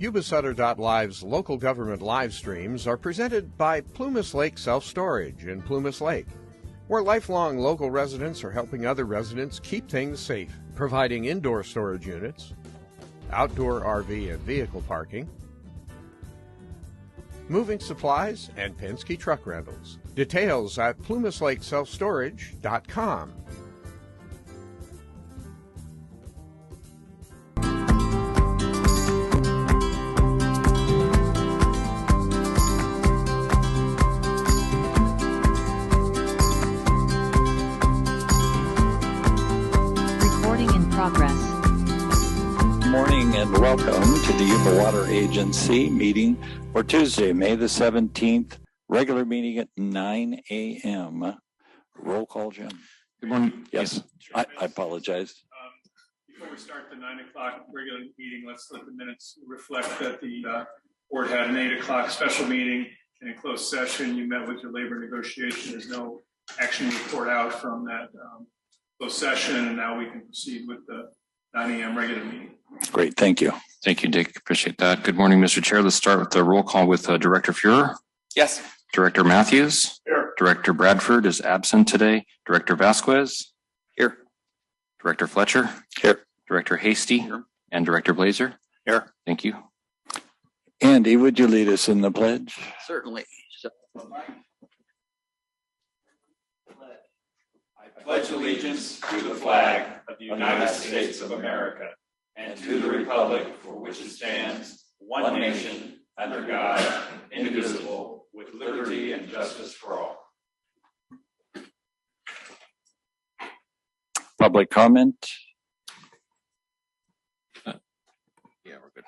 Yuba-Sutter.live's local government live streams are presented by Plumas Lake Self-Storage in Plumas Lake, where lifelong local residents are helping other residents keep things safe, providing indoor storage units, outdoor RV and vehicle parking, moving supplies, and Penske truck rentals. Details at plumaslakeselfstorage.com. Good morning and welcome to the Yuba Water Agency meeting for Tuesday, May the 17th, regular meeting at 9 a.m. Roll call, Jim. Good morning. Yes, I apologize. Before we start the 9 o'clock regular meeting, let's let the minutes reflect that the board had an 8 o'clock special meeting and in closed session. You met with your labor negotiation. There's no action report out from that closed session, and now we can proceed with the 9 a.m. regular meeting. Great, thank you. Thank you, Dick. Appreciate that. Good morning, Mr. Chair. Let's start with the roll call with Director Fuhrer. Yes. Director Matthews. Here. Director Bradford is absent today. Director Vasquez. Here. Director Fletcher. Here. Director Hasty. Here. And Director Blazer. Here. Thank you. Andy, would you lead us in the pledge? Certainly. I pledge allegiance to the flag of the United States of America and to the republic for which it stands, one nation, under God, indivisible, with liberty and justice for all. Public comment? Yeah, we're good.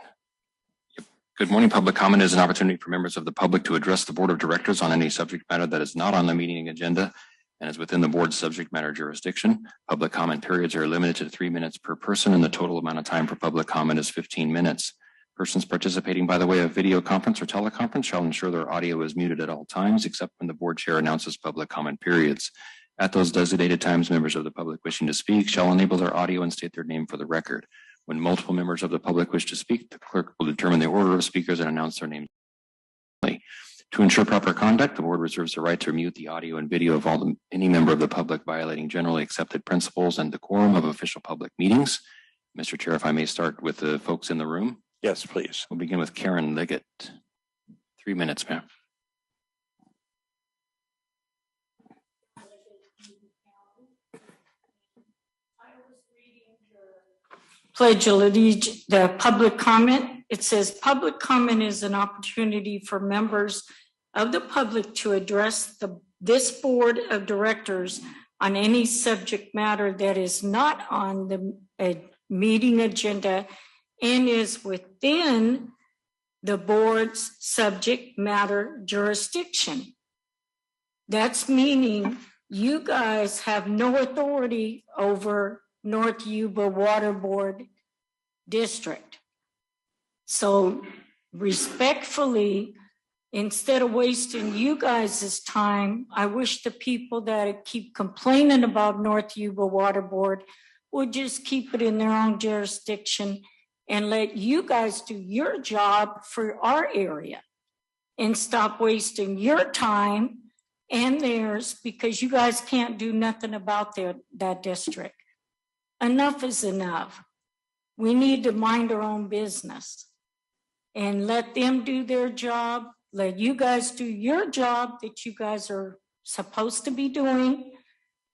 Yep. Good morning. Public comment is an opportunity for members of the public to address the Board of Directors on any subject matter that is not on the meeting agenda and is within the board's subject matter jurisdiction. Public comment periods are limited to 3 minutes per person, and the total amount of time for public comment is 15 minutes. Persons participating by the way of video conference or teleconference shall ensure their audio is muted at all times, except when the board chair announces public comment periods. At those designated times, members of the public wishing to speak shall enable their audio and state their name for the record. When multiple members of the public wish to speak, the clerk will determine the order of speakers and announce their names. To ensure proper conduct, the board reserves the right to mute the audio and video of any member of the public violating generally accepted principles and decorum of official public meetings. Mr. Chair, if I may start with the folks in the room. Yes, please. We'll begin with Karen Liggett. 3 minutes, ma'am. Pledge allegiance, the public comment. It says public comment is an opportunity for members of the public to address this board of directors on any subject matter that is not on the meeting agenda and is within the board's subject matter jurisdiction. That's meaning you guys have no authority over North Yuba Water Board District. So respectfully, instead of wasting you guys' time, I wish the people that keep complaining about North Yuba Water Board would just keep it in their own jurisdiction and let you guys do your job for our area and stop wasting your time and theirs because you guys can't do nothing about that district. Enough is enough. We need to mind our own business and let them do their job. Let you guys do your job that you guys are supposed to be doing.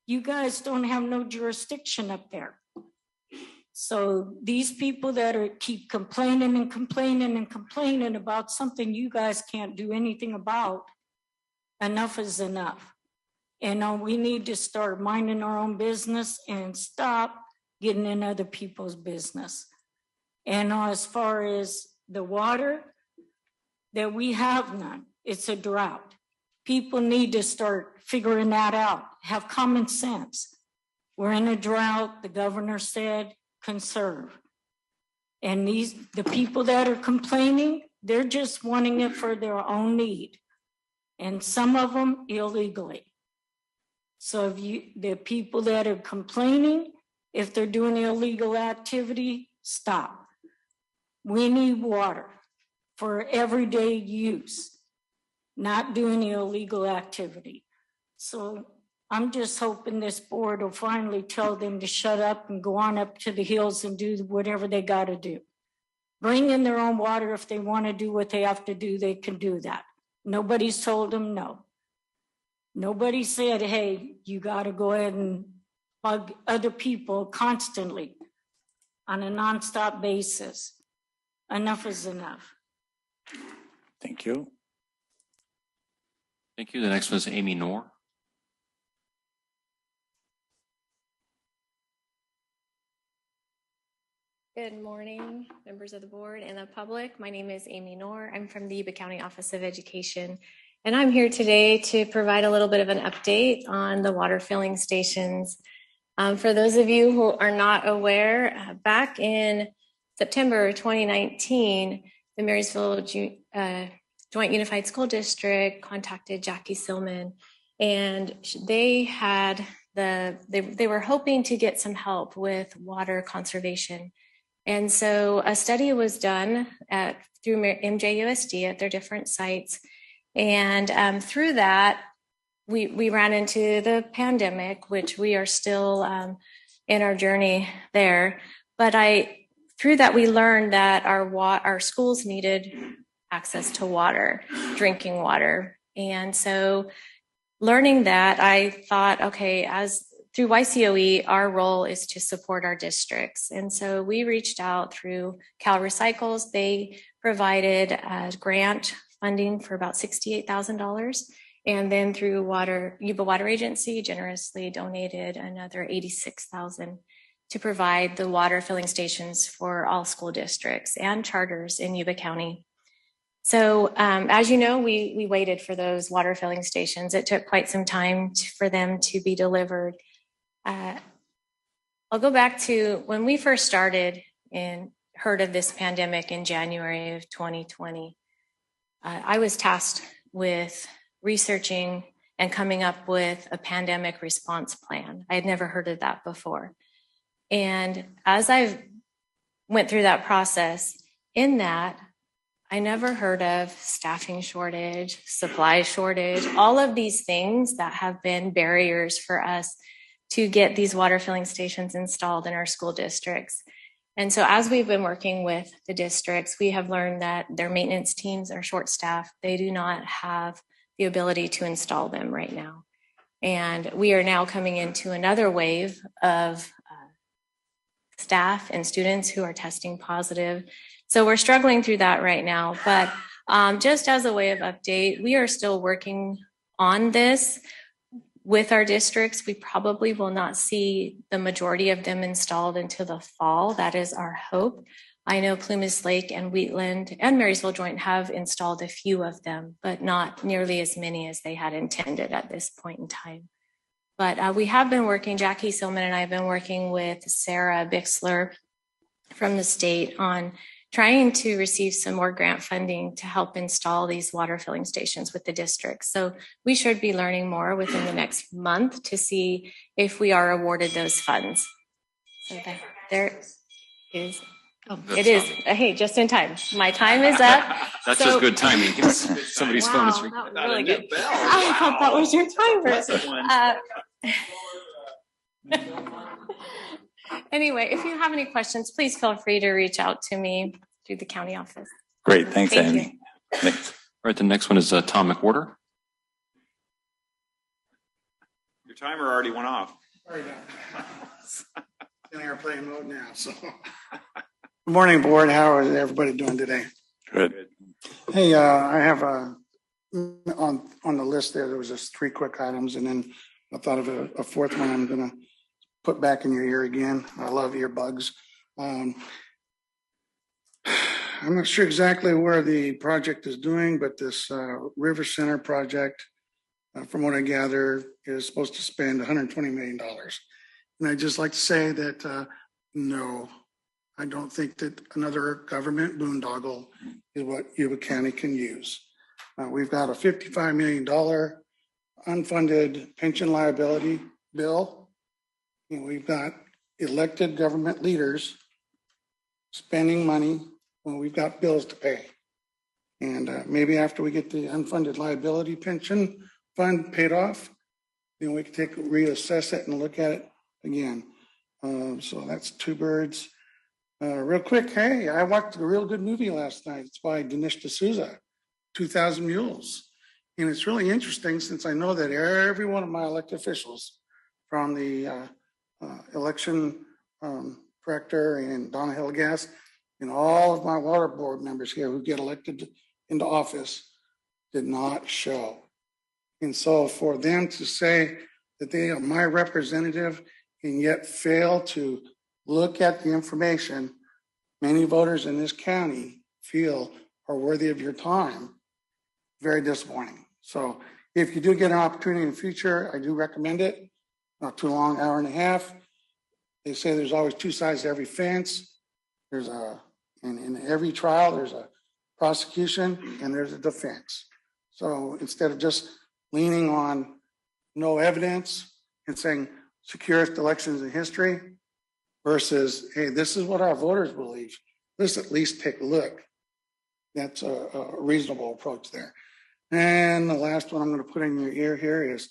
You guys don't have no jurisdiction up there. So these people that keep complaining and complaining and complaining about something you guys can't do anything about, enough is enough. And we need to start minding our own business and stop getting in other people's business. And as far as the water, that we have none. It's a drought. People need to start figuring that out. Have common sense. We're in a drought. The governor said conserve. And the people that are complaining, they're just wanting it for their own need. And some of them illegally. So the people that are complaining, if they're doing illegal activity, stop. We need water. for everyday use, not do any illegal activity. So I'm just hoping this board will finally tell them to shut up and go on up to the hills and do whatever they got to do. Bring in their own water. If they want to do what they have to do, they can do that. Nobody's told them no. Nobody said, hey, you got to go ahead and bug other people constantly on a nonstop basis. Enough is enough. Thank you. Thank you. The next one is Amy Knorr. Good morning, members of the board and the public. My name is Amy Knorr. I'm from the Yuba County Office of Education, and I'm here today to provide a little bit of an update on the water filling stations. For those of you who are not aware, back in September 2019, the Marysville Joint Unified School District contacted Jackie Silman, and they had they were hoping to get some help with water conservation. And so a study was done through MJUSD at their different sites. And through that, we ran into the pandemic, which we are still in our journey there. But through that, we learned that our schools needed access to water, drinking water. And so learning that, I thought, okay, through YCOE, our role is to support our districts. And so we reached out through Cal Recycles. They provided grant funding for about $68,000. And then through Yuba Water Agency generously donated another $86,000 to provide the water filling stations for all school districts and charters in Yuba County. So as you know, we waited for those water filling stations. It took quite some time for them to be delivered. I'll go back to when we first started and heard of this pandemic in January of 2020. I was tasked with researching and coming up with a pandemic response plan. I had never heard of that before. And as I went through that process, in that, I never heard of staffing shortage, supply shortage, all of these things that have been barriers for us to get these water filling stations installed in our school districts. And so as we've been working with the districts, we have learned that their maintenance teams are short-staffed. They do not have the ability to install them right now. And we are now coming into another wave of staff and students who are testing positive. So we're struggling through that right now. But just as a way of update, we are still working on this. With our districts, we probably will not see the majority of them installed until the fall. That is our hope. I know Plumas Lake and Wheatland and Marysville Joint have installed a few of them, but not nearly as many as they had intended at this point in time. But we have been working, Jackie Silman and I have been working with Sarah Bixler from the state on trying to receive some more grant funding to help install these water filling stations with the district. So we should be learning more within the next month to see if we are awarded those funds. So there is, it is, hey, just in time. My time is up. That's just good timing. Somebody's phone is ringing. That was really good. I thought that was your timer. Anyway, if you have any questions, please feel free to reach out to me through the county office. Great. Thanks, Thank Amy. All right, the next one is Tom McWhorter. Your timer already went off. Sorry about that. In airplane mode now. So, good morning, board. How is everybody doing today? Good. Hey, I have on the list there was just 3 quick items, and then I thought of a fourth one I'm going to put back in your ear again. I love earbuds. I'm not sure exactly where the project is doing, but this River Center project, from what I gather, is supposed to spend $120 million. And I'd just like to say that, no, I don't think that another government boondoggle is what Yuba County can use. We've got a $55 million unfunded pension liability bill. And we've got elected government leaders spending money when we've got bills to pay. And maybe after we get the unfunded liability pension fund paid off, then we can reassess it and look at it again. So that's two birds. Real quick, hey, I watched a real good movie last night. It's by Dinesh D'Souza, 2,000 Mules. And it's really interesting since I know that every one of my elected officials, from the election director and Donna Hillegas, and all of my water board members here who get elected into office did not show. And so for them to say that they are my representative and yet fail to look at the information many voters in this county feel are worthy of your time, very disappointing. So if you do get an opportunity in the future, I do recommend it. Not too long, hour and a half. They say there's always two sides to every fence. In every trial, there's a prosecution and there's a defense. So instead of just leaning on no evidence and saying securest elections in history versus, hey, this is what our voters believe, let's at least take a look. That's a reasonable approach there. And the last one I'm going to put in your ear here is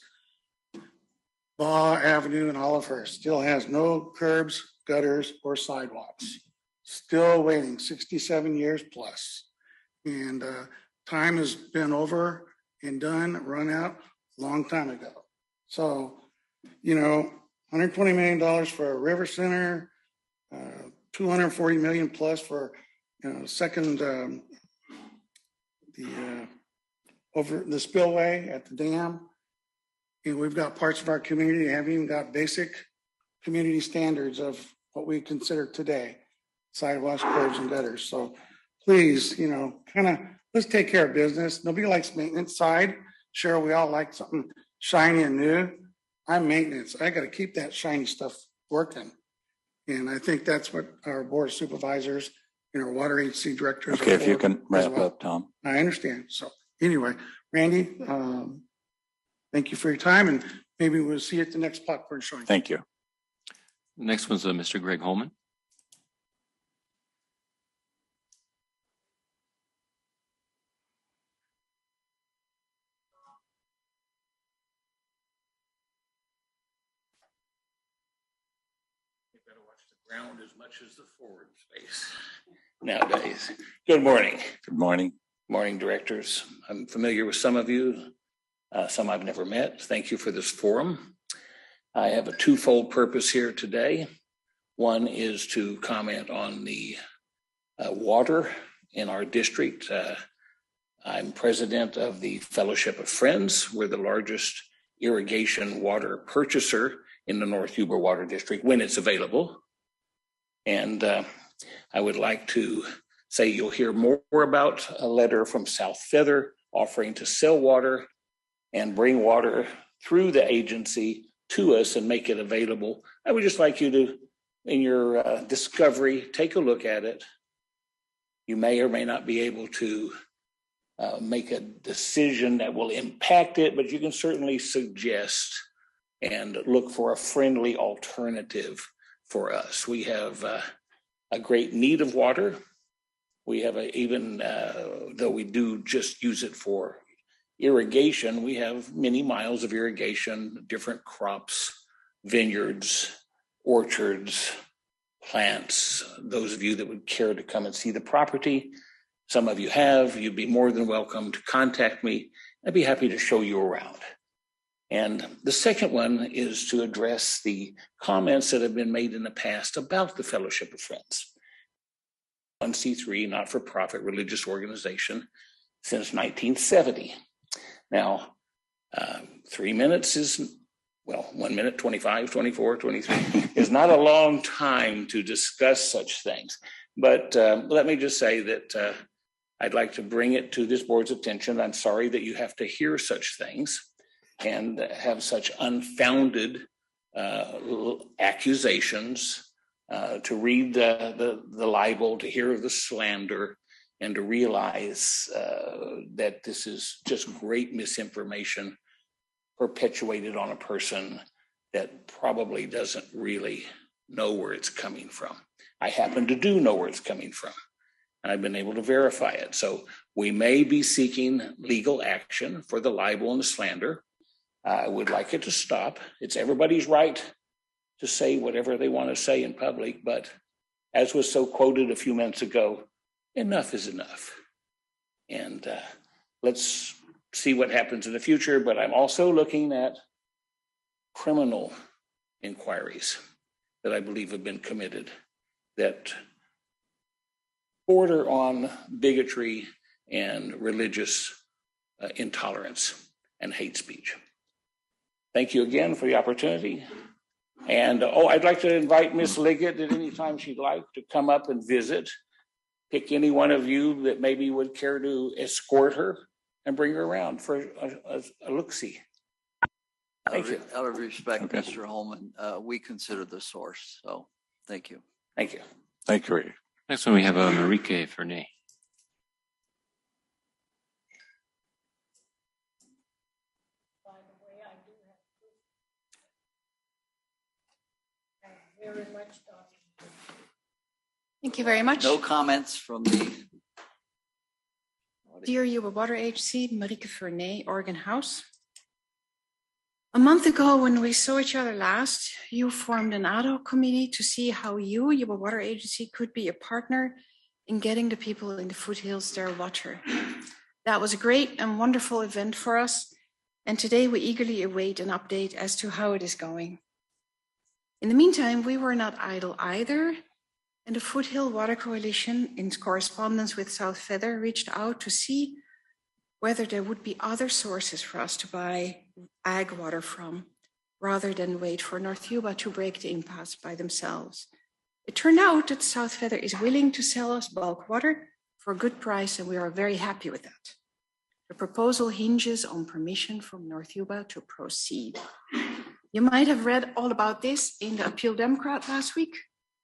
Baugh Avenue in Olivehurst still has no curbs, gutters, or sidewalks. Still waiting 67 years plus. And time has been over and done, run out a long time ago. So, $120 million for a river center, $240 million plus for second over the spillway at the dam. And we've got parts of our community that haven't even got basic community standards of what we consider today, sidewalks, curbs, and gutters. So please, let's take care of business. Nobody likes maintenance side. Sure, we all like something shiny and new. I'm maintenance. I got to keep that shiny stuff working. And I think that's what our board of supervisors and our water agency directors. Okay, if you can wrap up, Tom. I understand. So anyway, Randy, thank you for your time, and maybe we'll see you at the next popcorn showing. Thank you. Next one's Mr. Greg Holman. You better watch the ground as much as the forward space nowadays. Good morning. Good morning. Morning, directors. I'm familiar with some of you, some I've never met. Thank you for this forum. I have a twofold purpose here today. One is to comment on the water in our district. I'm president of the Fellowship of Friends. We're the largest irrigation water purchaser in the North Yuba Water District when it's available. And I would like to say you'll hear more about a letter from South Feather offering to sell water and bring water through the agency to us and make it available. I would just like you to, in your discovery, take a look at it. You may or may not be able to make a decision that will impact it, but you can certainly suggest and look for a friendly alternative for us. We have a great need of water. We have though we do just use it for irrigation, we have many miles of irrigation, different crops, vineyards, orchards, plants. Those of you that would care to come and see the property, some of you have, you'd be more than welcome to contact me. I'd be happy to show you around. And the second one is to address the comments that have been made in the past about the Fellowship of Friends. 1C3, not-for-profit religious organization since 1970. Now, 3 minutes is, 1 minute, 25, 24, 23 is not a long time to discuss such things. But let me just say that I'd like to bring it to this board's attention. I'm sorry that you have to hear such things and have such unfounded accusations, to read the libel, to hear the slander, and to realize that this is just great misinformation perpetuated on a person that probably doesn't really know where it's coming from. I happen to do know where it's coming from. and I've been able to verify it. So we may be seeking legal action for the libel and the slander. I would like it to stop. It's everybody's right to say whatever they want to say in public, but as was so quoted a few minutes ago, enough is enough. And let's see what happens in the future. But I'm also looking at criminal inquiries that I believe have been committed that border on bigotry and religious intolerance and hate speech. Thank you again for the opportunity. And I'd like to invite Ms. Liggett at any time she'd like to come up and visit. Pick any one of you that maybe would care to escort her and bring her around for a look-see. Thank you. Out of respect, okay. Mr. Holman, we consider the source. So thank you. Thank you. Thank you. Next one, we have Marike Fernay. Thank you very much. No comments from the Dear Yuba-Water Agency, Marike Fernay, Oregon House. A month ago, when we saw each other last, you formed an ad hoc committee to see how you, Yuba-Water Agency, could be a partner in getting the people in the foothills their water. That was a great and wonderful event for us, and today we eagerly await an update as to how it is going. In the meantime, we were not idle either, and the Foothill Water Coalition, in correspondence with South Feather, reached out to see whether there would be other sources for us to buy ag water from, rather than wait for North Yuba to break the impasse by themselves. It turned out that South Feather is willing to sell us bulk water for a good price, and we are very happy with that. The proposal hinges on permission from North Yuba to proceed. You might have read all about this in the Appeal Democrat last week.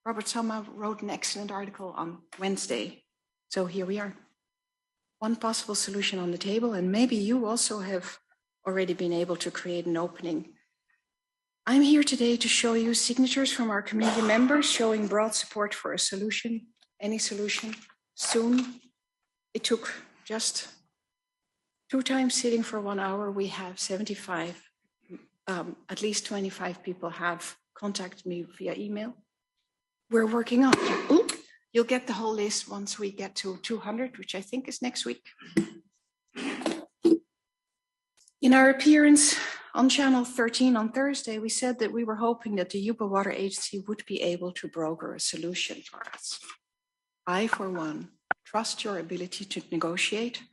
Robert Sama wrote an excellent article on Wednesday. So here we are. One possible solution on the table, and maybe you also have already been able to create an opening. I'm here today to show you signatures from our community members showing broad support for a solution, any solution, soon. It took just 2 times sitting for 1 hour. We have 75, at least 25 people have contacted me via email. We're working on it. You'll get the whole list once we get to 200, which I think is next week. In our appearance on Channel 13 on Thursday, we said that we were hoping that the Yuba-Water Agency would be able to broker a solution for us. I, for one, trust your ability to negotiate,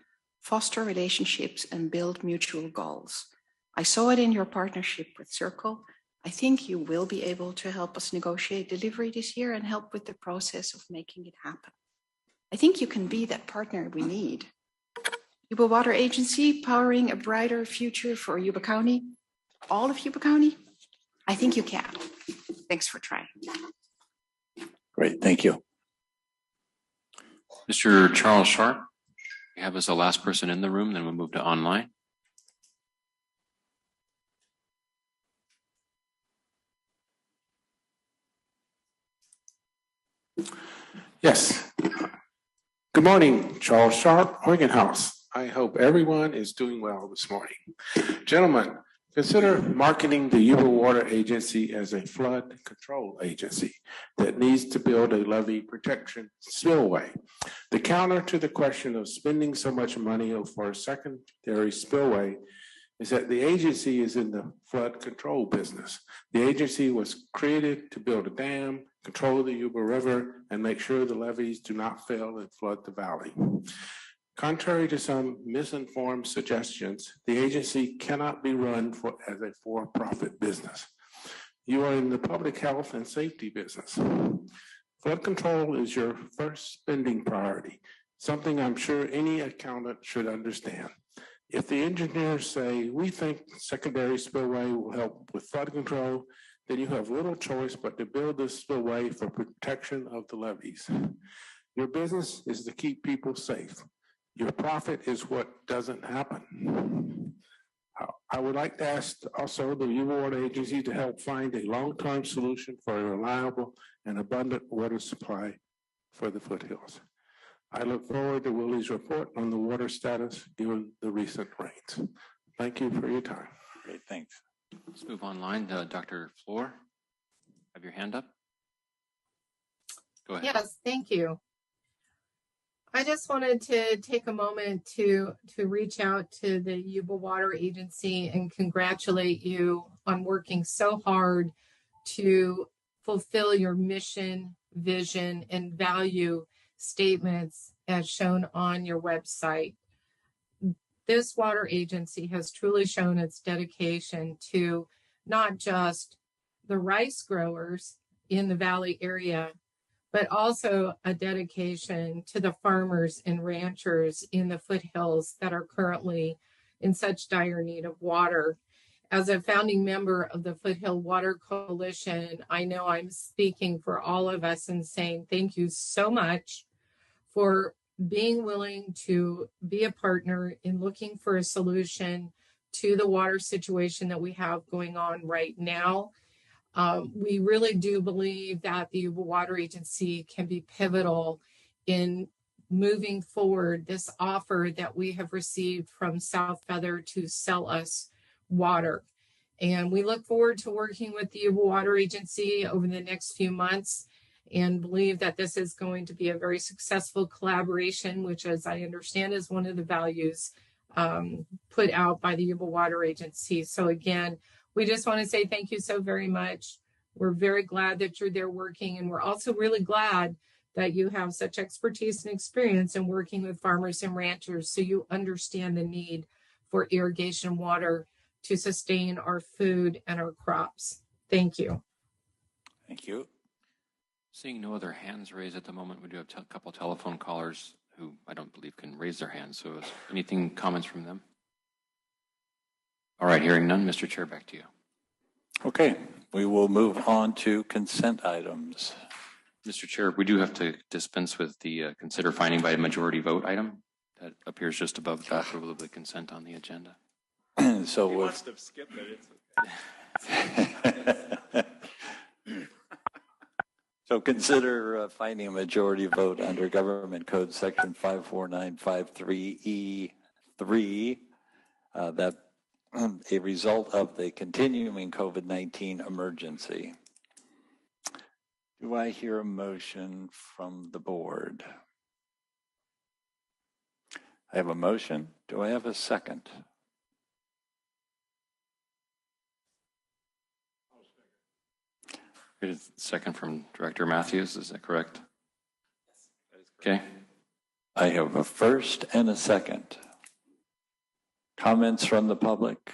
foster relationships, and build mutual goals. I saw it in your partnership with Circle. I think you will be able to help us negotiate delivery this year and help with the process of making it happen. I think you can be that partner we need. Yuba Water Agency, powering a brighter future for Yuba County, all of Yuba County. I think you can. Thanks for trying. Great, thank you. Mr. Charles Sharp, we have as the last person in the room, then we'll move to online. Yes. Good morning, Charles Sharp, Oregon House. I hope everyone is doing well this morning. Gentlemen, consider marketing the Yuba Water Agency as a flood control agency that needs to build a levee protection spillway. The counter to the question of spending so much money for a secondary spillway is that the agency is in the flood control business. The agency was created to build a dam, control the Yuba River, and make sure the levees do not fail and flood the valley. Contrary to some misinformed suggestions, the agency cannot be run as a for-profit business. You are in the public health and safety business. Flood control is your first spending priority, something I'm sure any accountant should understand. If the engineers say, we think secondary spillway will help with flood control, then you have little choice but to build this spillway for protection of the levees. Your business is to keep people safe. Your profit is what doesn't happen. I would like to ask also the Yuba Water Agency to help find a long-term solution for a reliable and abundant water supply for the foothills. I look forward to Willie's report on the water status given the recent rains. Thank you for your time. Great, thanks. Let's move online. Dr. Floor, have your hand up. Go ahead. Yes, thank you. I just wanted to take a moment to reach out to the Yuba Water Agency and congratulate you on working so hard to fulfill your mission, vision, and value statements as shown on your website. This water agency has truly shown its dedication to not just the rice growers in the Valley area, but also a dedication to the farmers and ranchers in the foothills that are currently in such dire need of water. As a founding member of the Foothill Water Coalition, I know I'm speaking for all of us and saying thank you so much for being willing to be a partner in looking for a solution to the water situation that we have going on right now. We really do believe that the Yuba Water Agency can be pivotal in moving forward this offer that we have received from South Feather to sell us water. And we look forward to working with the Yuba Water Agency over the next few months and believe that this is going to be a very successful collaboration, which, as I understand, is one of the values put out by the Yuba Water Agency. So again, we just want to say thank you so very much. We're very glad that you're there working, and we're also really glad that you have such expertise and experience in working with farmers and ranchers, so you understand the need for irrigation water to sustain our food and our crops. Thank you. Thank you. Seeing no other hands raised at the moment, we do have a couple telephone callers who I don't believe can raise their hands. So is anything, comments from them? All right, hearing none, Mr. Chair, back to you. Okay, we will move on to consent items. Mr. Chair, we do have to dispense with the consider finding by a majority vote item that appears just above the approval of the consent on the agenda. So He wants to skip it. It's okay. So consider finding a majority vote under Government Code Section 54953E3 that a result of the continuing COVID-19 emergency. Do I hear a motion from the board? I have a motion. Do I have a second? Second from Director Matthews, is that correct? Yes, that is correct. Okay. I have a first and a second. Comments from the public?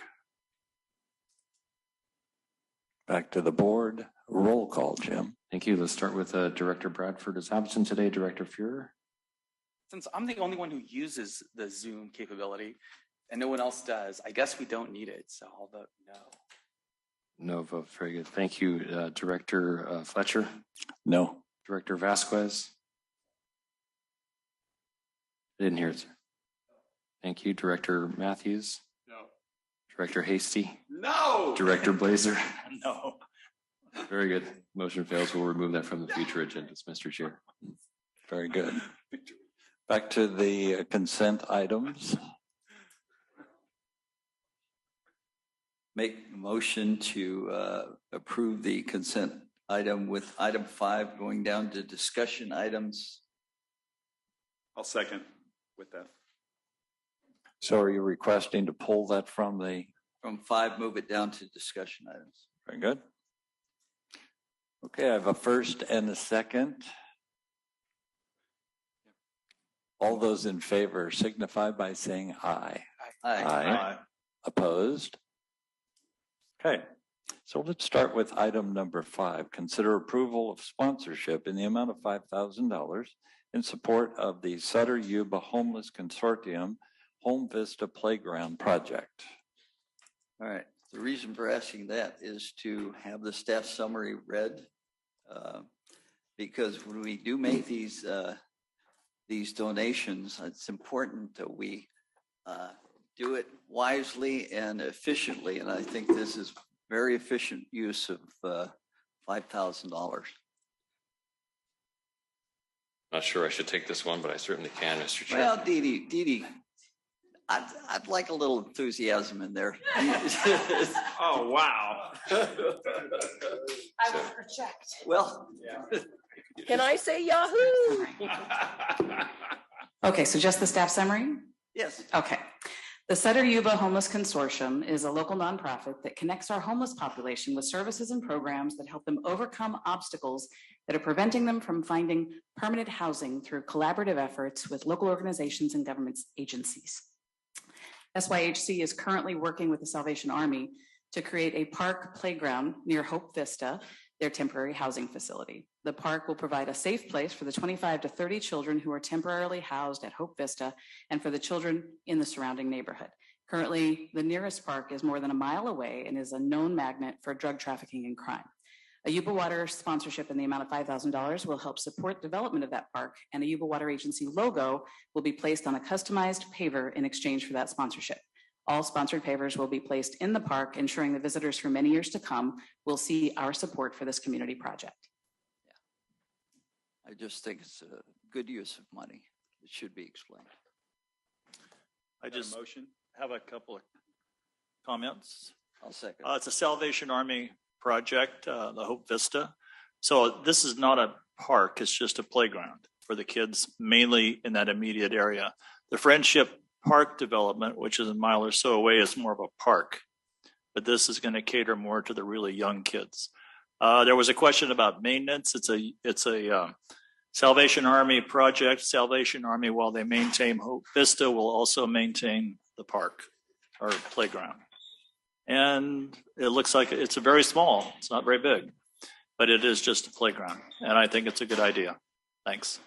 Back to the board. Roll call, Jim. Thank you. Let's start with Director Bradford is absent today. Director Fuhrer? Since I'm the only one who uses the Zoom capability and no one else does, I guess we don't need it, so I'll vote no. No vote. Very good. Thank you. Director Fletcher? No. Director Vasquez? I didn't hear it, sir. Thank you. Director Matthews? No. Director Hasty? No. Director Blazer? No. Very good. Motion fails. We'll remove that from the future agendas, Mr. Chair. Very good. Back to the consent items. Make a motion to approve the consent item with item 5 going down to discussion items. I'll second with that. So are you requesting to pull that from 5, move it down to discussion items. Very good. Okay, I have a first and a second. All those in favor signify by saying aye. Aye. Aye. Opposed? Okay, so let's start with item number 5. Consider approval of sponsorship in the amount of $5,000 in support of the Sutter Yuba Homeless Consortium Home Vista Playground Project. All right. The reason for asking that is to have the staff summary read, because when we do make these donations, it's important that we do it wisely and efficiently, and I think this is very efficient use of $5,000. Not sure I should take this one, but I certainly can, Mr. Chair. Well, Dee Dee, I'd like a little enthusiasm in there. Oh, wow. I will project. Well, Can I say Yahoo? Okay, so just the staff summary? yes. Okay. The Sutter Yuba Homeless Consortium is a local nonprofit that connects our homeless population with services and programs that help them overcome obstacles that are preventing them from finding permanent housing through collaborative efforts with local organizations and government agencies. SYHC is currently working with the Salvation Army to create a park playground near Hope Vista, their temporary housing facility. The park will provide a safe place for the 25 to 30 children who are temporarily housed at Hope Vista and for the children in the surrounding neighborhood. Currently, the nearest park is more than a mile away and is a known magnet for drug trafficking and crime. A Yuba-Water sponsorship in the amount of $5,000 will help support development of that park, and a Yuba-Water agency logo will be placed on a customized paver in exchange for that sponsorship. All sponsored pavers will be placed in the park, ensuring the visitors for many years to come will see our support for this community project. I just think it's a good use of money. It should be explained. I just have a couple of comments. I'll second. It's a Salvation Army project, the Hope Vista. So this is not a park, it's just a playground for the kids, mainly in that immediate area. The Friendship Park development, which is a mile or so away, is more of a park, but this is going to cater more to the really young kids. There was a question about maintenance. It's a Salvation Army project. Salvation Army, while they maintain Hope Vista, will also maintain the park or playground. And it looks like it's a very small. It's not very big, but it is just a playground, and I think it's a good idea. Thanks.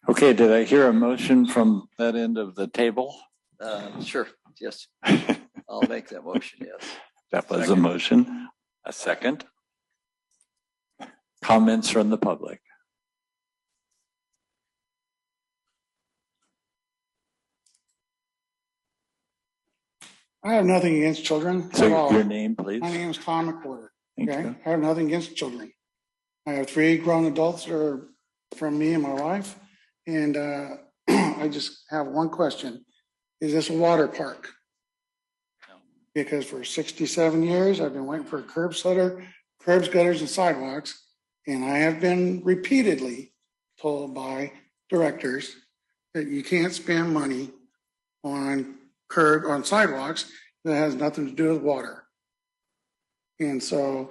Okay, did I hear a motion from that end of the table? Sure. Yes. I'll make that motion. Yes. That was a motion. A second. Comments from the public. I have nothing against children So at all. your name, please. My name is Tom McWhorter. Thank Okay, you. I have nothing against children. I have 3 grown adults that are from me and my wife, and I just have one question: is this a water park? No. Because for 67 years, I've been waiting for curbs, gutters, and sidewalks, and I have been repeatedly told by directors that you can't spend money on sidewalks that has nothing to do with water. And so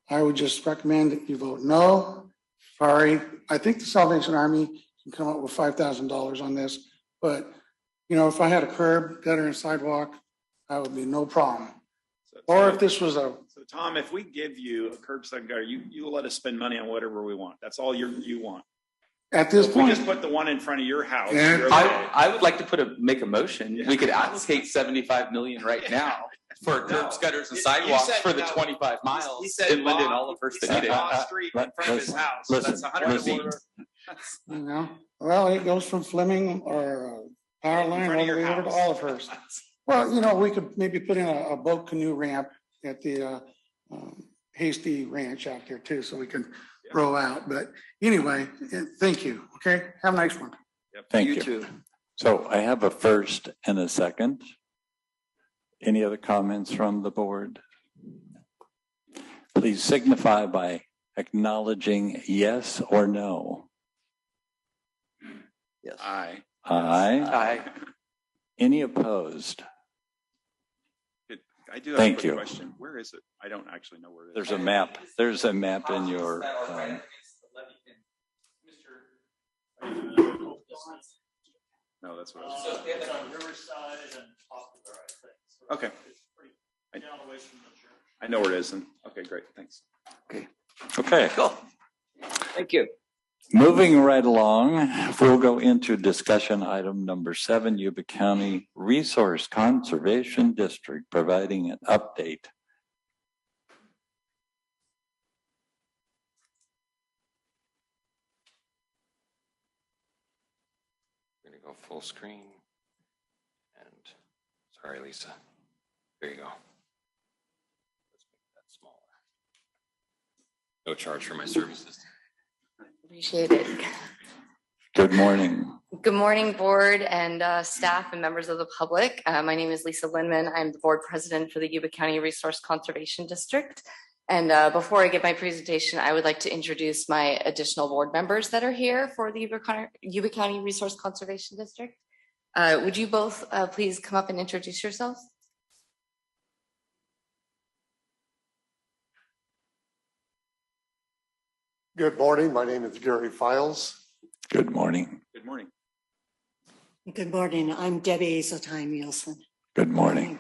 I would just recommend that you vote no. Sorry, I think the Salvation Army can come up with $5,000 on this, but you know, if I had a curb, gutter, and sidewalk, that would be no problem. Or if this was a So Tom, if we give you a curbside gutter, you will let us spend money on whatever we want. That's all you want. at this If we point, just put the one in front of your house, Yeah. you're okay. I would like to make a motion. We could allocate 75 million right now for curbs, gutters, and sidewalks for the 25 miles. He said Inland and Law- Oliver he that said need it. Law Street in front of his house. So that's 100 feet. you know, well, it goes from Fleming or Power Line all the way over to Olivehurst. Well, you know, we could maybe put in a boat canoe ramp at the Hasty Ranch out there too, so we can row out. But anyway, thank you. Okay, have a nice one. Thank You you. too. So I have a first and a second. Any other comments from the board? Please signify by acknowledging yes or no. Yes. Aye. Aye. Any opposed? I do have Thank a quick you. question. Where is it? I don't actually know where it is. There's a map. There's a map in your. No, that's what I was. So they have it on Riverside and Popular, I think. So Okay. it's pretty down away from the church. I know where it is. And okay, great. Thanks. Okay. Cool. Thank you. Moving right along, we'll go into discussion item number 7, Yuba County Resource Conservation District, providing an update. We're going to go full screen. And sorry, Lisa. There you go. Let's make that smaller. No charge for my services. Appreciate it. Good morning. Good morning, board and staff and members of the public. My name is Lisa Lindman. I'm the board president for the Yuba County Resource Conservation District. And before I give my presentation, I would like to introduce my additional board members that are here for the Yuba County Resource Conservation District. Would you both please come up and introduce yourselves? Good morning. My name is Gary Files. Good morning. Good morning. Good morning. I'm Debbie Azotine Nielsen. Good morning.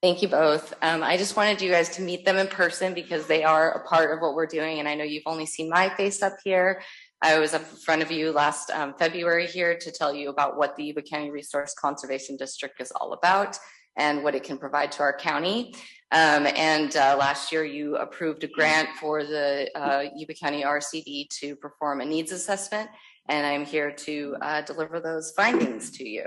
Thank you both. I just wanted you guys to meet them in person because they are a part of what we're doing. And I know you've only seen my face up here. I was up in front of you last February here to tell you about what the Yuba County Resource Conservation District is all about and what it can provide to our county. Last year you approved a grant for the Yuba County RCD to perform a needs assessment, and I'm here to deliver those findings to you.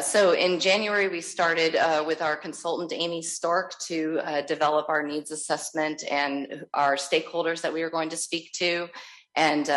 So in January, we started with our consultant, Amy Stork, to develop our needs assessment and our stakeholders that we are going to speak to. And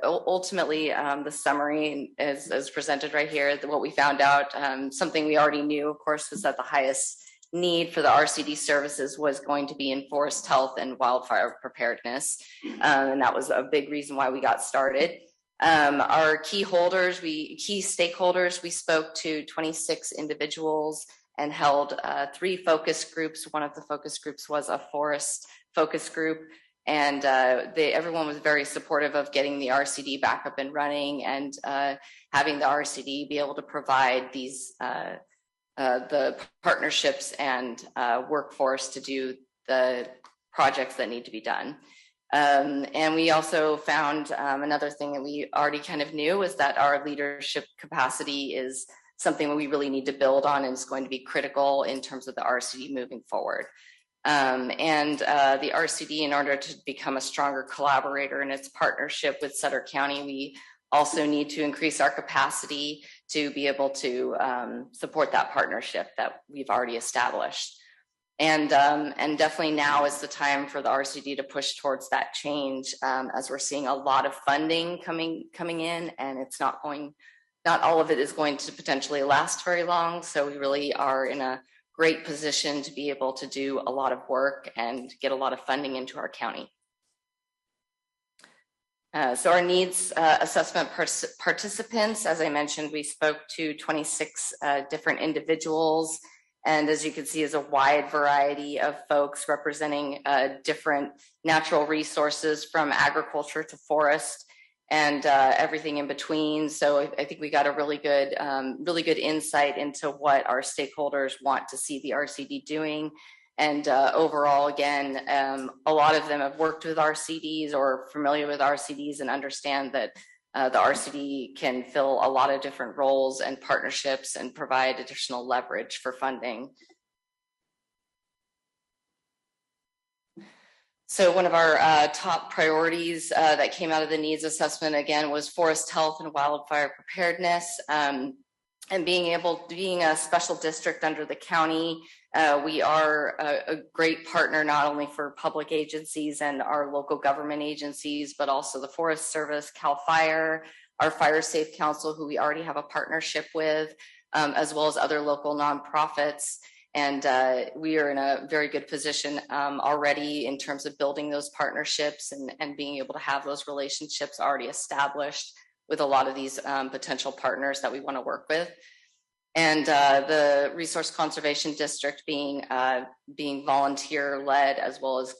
ultimately, the summary is presented right here. What we found out, something we already knew, of course, was that the highest need for the RCD services was going to be in forest health and wildfire preparedness. And that was a big reason why we got started. Our key stakeholders, we spoke to 26 individuals and held 3 focus groups. One of the focus groups was a forest focus group. And everyone was very supportive of getting the RCD back up and running and having the RCD be able to provide these the partnerships and workforce to do the projects that need to be done. And we also found another thing that we already kind of knew was that our leadership capacity is something that we really need to build on and is going to be critical in terms of the RCD moving forward. The RCD, in order to become a stronger collaborator in its partnership with Sutter County, we also need to increase our capacity to be able to support that partnership that we've already established. And definitely now is the time for the RCD to push towards that change, as we're seeing a lot of funding coming in, and not all of it is going to potentially last very long. So we really are in a great position to be able to do a lot of work and get a lot of funding into our county. So our needs assessment participants, as I mentioned, we spoke to 26 different individuals. And as you can see, is a wide variety of folks representing different natural resources from agriculture to forest and everything in between. So I think we got a really good insight into what our stakeholders want to see the RCD doing. And overall, again, a lot of them have worked with RCDs or familiar with RCDs and understand that the RCD can fill a lot of different roles and partnerships and provide additional leverage for funding. So one of our top priorities that came out of the needs assessment, again, was forest health and wildfire preparedness. And being a special district under the county, we are a great partner not only for public agencies and our local government agencies, but also the Forest Service, CAL FIRE, our Fire Safe Council, who we already have a partnership with, as well as other local nonprofits. And we are in a very good position already in terms of building those partnerships and being able to have those relationships already established with a lot of these potential partners that we want to work with. And the Resource Conservation District being volunteer-led, as well as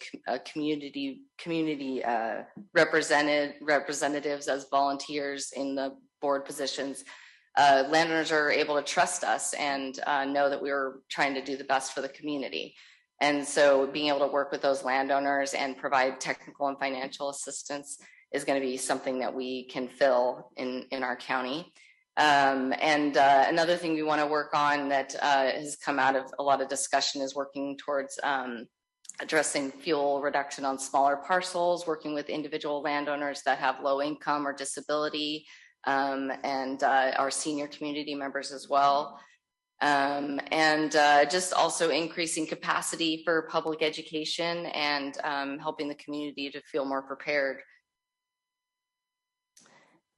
community representatives as volunteers in the board positions. Landowners are able to trust us and know that we are trying to do the best for the community. And so being able to work with those landowners and provide technical and financial assistance is going to be something that we can fill in our county. Another thing we want to work on that has come out of a lot of discussion is working towards addressing fuel reduction on smaller parcels, working with individual landowners that have low income or disability, and our senior community members as well. And just also increasing capacity for public education and helping the community to feel more prepared.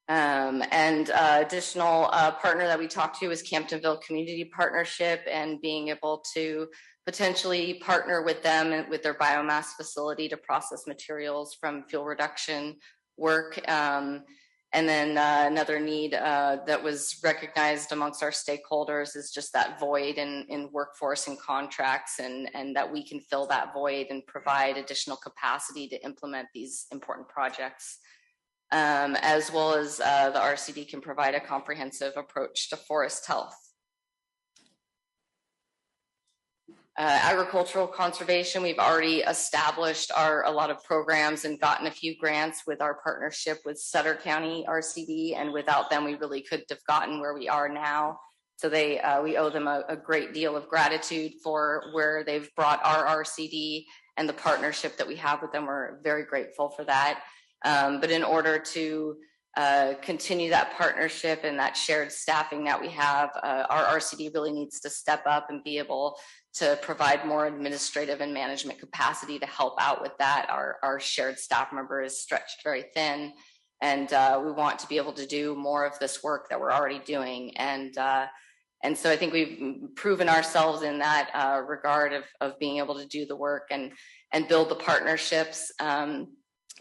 Additional partner that we talked to is Camptonville Community Partnership, and being able to potentially partner with them and with their biomass facility to process materials from fuel reduction work. And then another need that was recognized amongst our stakeholders is just that void in workforce and contracts, and that we can fill that void and provide additional capacity to implement these important projects. As well as the RCD can provide a comprehensive approach to forest health. Agricultural conservation, we've already established a lot of programs and gotten a few grants with our partnership with Sutter County RCD, and without them we really couldn't have gotten where we are now. So we owe them a great deal of gratitude for where they've brought our RCD and the partnership that we have with them. We're very grateful for that. But in order to continue that partnership and that shared staffing that we have, our RCD really needs to step up and be able to provide more administrative and management capacity to help out with that. Our shared staff member is stretched very thin, and we want to be able to do more of this work that we're already doing. And so I think we've proven ourselves in that regard of being able to do the work and build the partnerships.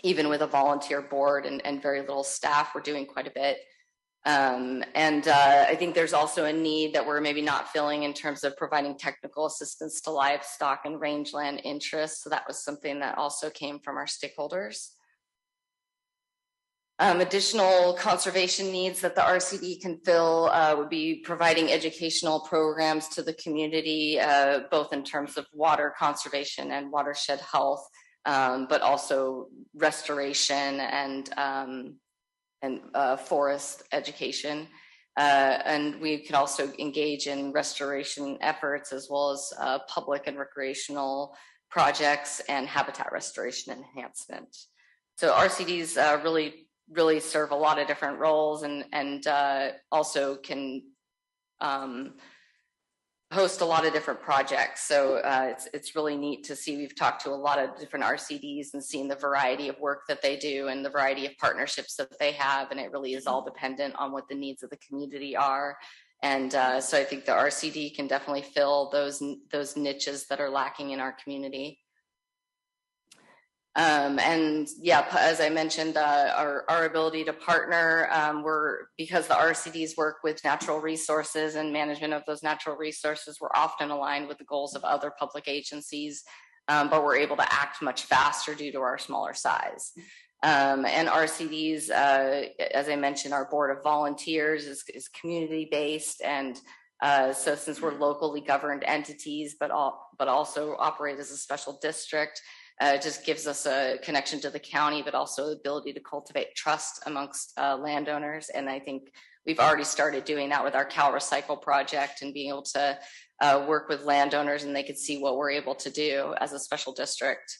Even with a volunteer board and very little staff, we're doing quite a bit. I think there's also a need that we're maybe not filling in terms of providing technical assistance to livestock and rangeland interests. So that was something that also came from our stakeholders. Additional conservation needs that the RCD can fill would be providing educational programs to the community, both in terms of water conservation and watershed health. But also restoration and forest education. And we can also engage in restoration efforts as well as public and recreational projects and habitat restoration enhancement. So RCDs really serve a lot of different roles and also can host a lot of different projects. So it's really neat to see. We've talked to a lot of different RCDs and seen the variety of work that they do and the variety of partnerships that they have. And it really is all dependent on what the needs of the community are. And so I think the RCD can definitely fill those niches that are lacking in our community. And yeah, as I mentioned, our ability to partner, because the RCDs work with natural resources and management of those natural resources, we're often aligned with the goals of other public agencies, but we're able to act much faster due to our smaller size. And RCDs, as I mentioned, our board of volunteers is community-based, and so since we're locally governed entities, but also operate as a special district, it just gives us a connection to the county, but also the ability to cultivate trust amongst landowners. And I think we've already started doing that with our Cal Recycle project and being able to work with landowners, and they could see what we're able to do as a special district.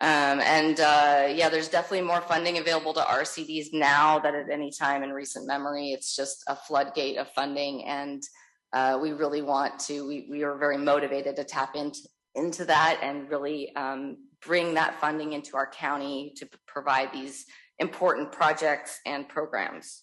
Yeah, there's definitely more funding available to RCDs now than at any time in recent memory. It's just a floodgate of funding, and we really want to, we are very motivated to tap into that and really bring that funding into our county to provide these important projects and programs.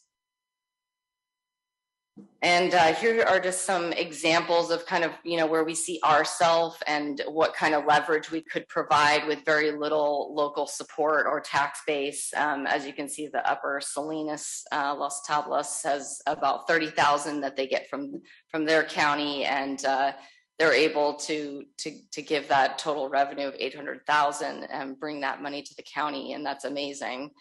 And here are just some examples of kind of, where we see ourselves and what kind of leverage we could provide with very little local support or tax base. As you can see, the upper Salinas, Los Tablas has about 30,000 that they get from their county, and they're able to give that total revenue of 800,000 and bring that money to the county, and that's amazing.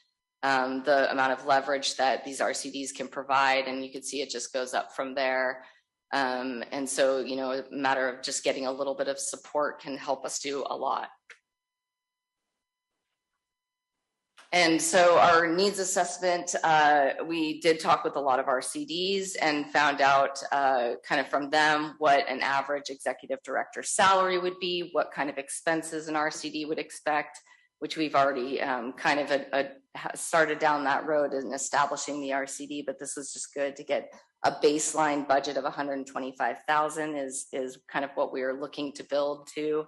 The amount of leverage that these RCDs can provide, and you can see it just goes up from there. And so, a matter of just getting a little bit of support can help us do a lot. And so our needs assessment, we did talk with a lot of RCDs and found out kind of from them what an average executive director salary would be, what kind of expenses an RCD would expect. which we've already kind of started down that road in establishing the RCD, but this is just good to get a baseline budget of 125,000 is kind of what we are looking to build to.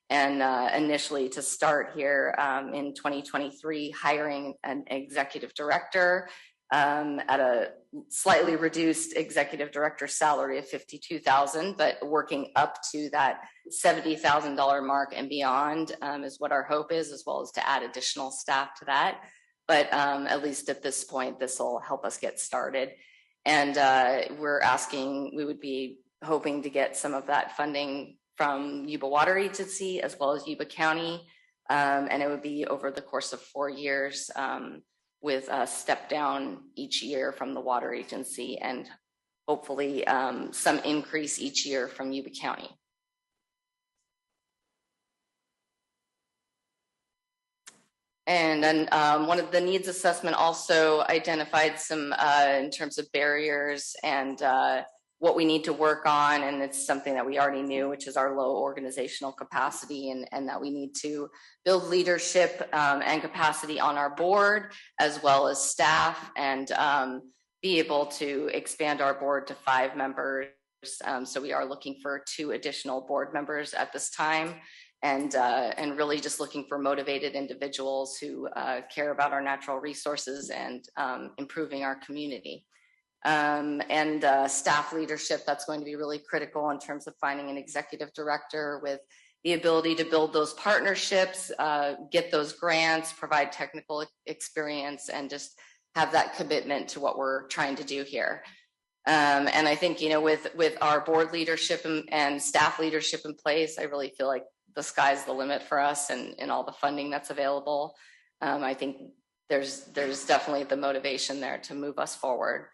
And initially to start here in 2023, hiring an executive director at a slightly reduced executive director salary of 52,000, but working up to that $70,000 mark and beyond is what our hope is, as well as to add additional staff to that. But at least at this point, this will help us get started. And we would be hoping to get some of that funding from Yuba Water Agency as well as Yuba County. And it would be over the course of 4 years with a step down each year from the water agency and hopefully some increase each year from Yuba County. And then one of the needs assessment also identified some in terms of barriers and what we need to work on, and it's something that we already knew, which is our low organizational capacity, and that we need to build leadership and capacity on our board as well as staff, and be able to expand our board to 5 members. So we are looking for 2 additional board members at this time, and really just looking for motivated individuals who care about our natural resources and improving our community. And staff leadership, that's going to be really critical in terms of finding an executive director with the ability to build those partnerships, get those grants, provide technical experience, and just have that commitment to what we're trying to do here. And I think, with our board leadership and staff leadership in place, I really feel like the sky's the limit for us and all the funding that's available. I think there's definitely the motivation there to move us forward.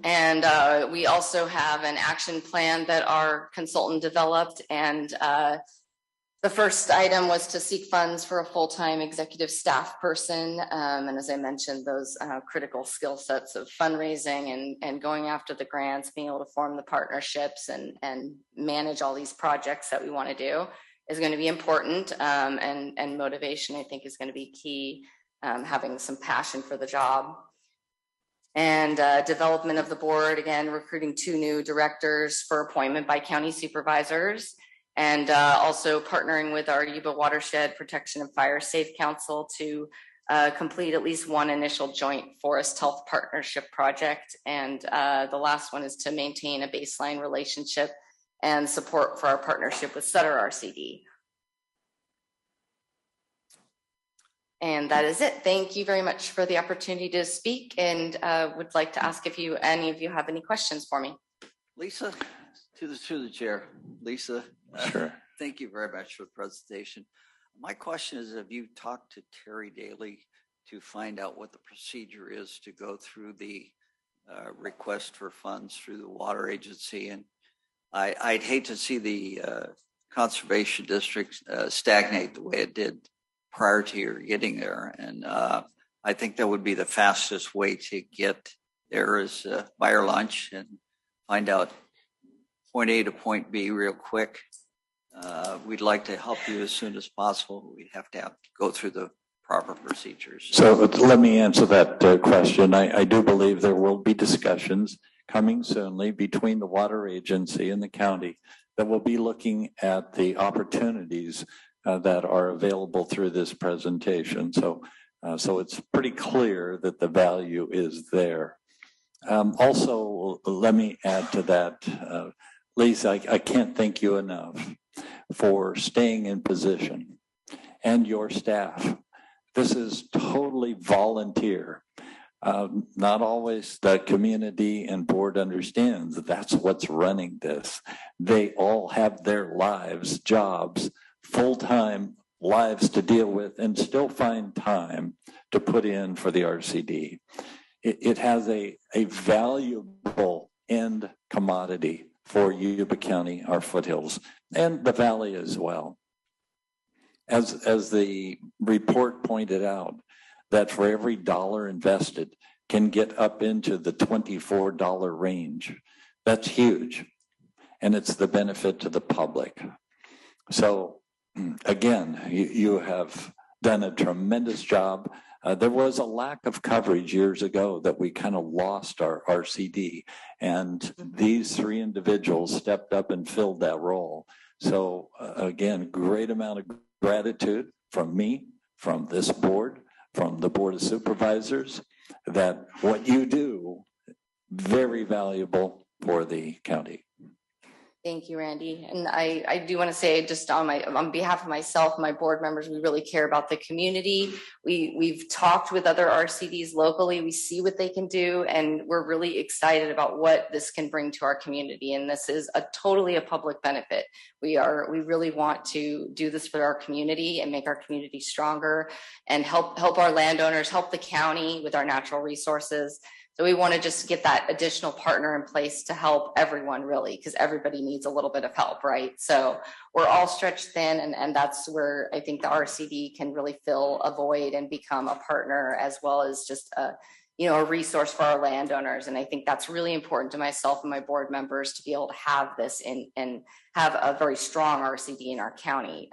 And we also have an action plan that our consultant developed. And the first item was to seek funds for a full-time executive staff person. And as I mentioned, those critical skill sets of fundraising and going after the grants, being able to form the partnerships and manage all these projects that we want to do is going to be important. And motivation, I think, is going to be key, having some passion for the job. And development of the board, again, recruiting 2 new directors for appointment by county supervisors, and also partnering with our Yuba Watershed Protection and Fire Safe Council to complete at least 1 initial joint forest health partnership project. And the last one is to maintain a baseline relationship and support for our partnership with Sutter RCD. And that is it. Thank you very much for the opportunity to speak, and would like to ask if any of you have any questions for me. Lisa, to the chair. Lisa, Sure. Thank you very much for the presentation. My question is, have you talked to Terry Daly to find out what the procedure is to go through the request for funds through the water agency? And I'd hate to see the conservation district stagnate the way it did prior to your getting there. And I think that would be the fastest way to get there is buy your lunch and find out point A to point B real quick. We'd like to help you as soon as possible. We have to go through the proper procedures. So let me answer that question. I do believe there will be discussions coming soonly between the water agency and the county that will be looking at the opportunities that are available through this presentation. So it's pretty clear that the value is there. Also, let me add to that, Lisa, I can't thank you enough for staying in position, and your staff. This is totally volunteer. Not always the community and board understands that that's what's running this. They all have their lives, jobs, full-time lives to deal with, and still find time to put in for the RCD. It has a valuable end commodity for Yuba County, our foothills, and the valley as well. As the report pointed out, that for every dollar invested can get up into the $24 range. That's huge, and it's the benefit to the public. So again, you have done a tremendous job. There was a lack of coverage years ago that we kind of lost our RCD, and these three individuals stepped up and filled that role. So again, great amount of gratitude from me, from this board, from the Board of Supervisors, that what you do, very valuable for the county. Thank you, Randy. And I do want to say, just on behalf of myself and my board members, we really care about the community. We've talked with other RCDs locally. We see what they can do, and we're really excited about what this can bring to our community. And this is totally a public benefit. We really want to do this for our community and make our community stronger and help our landowners, help the county with our natural resources. So we want to just get that additional partner in place to help everyone, really, because everybody needs a little bit of help, right? So we're all stretched thin, and that's where I think the RCD can really fill a void and become a partner, as well as just a resource for our landowners. And I think that's really important to myself and my board members to be able to have this and have a very strong RCD in our county.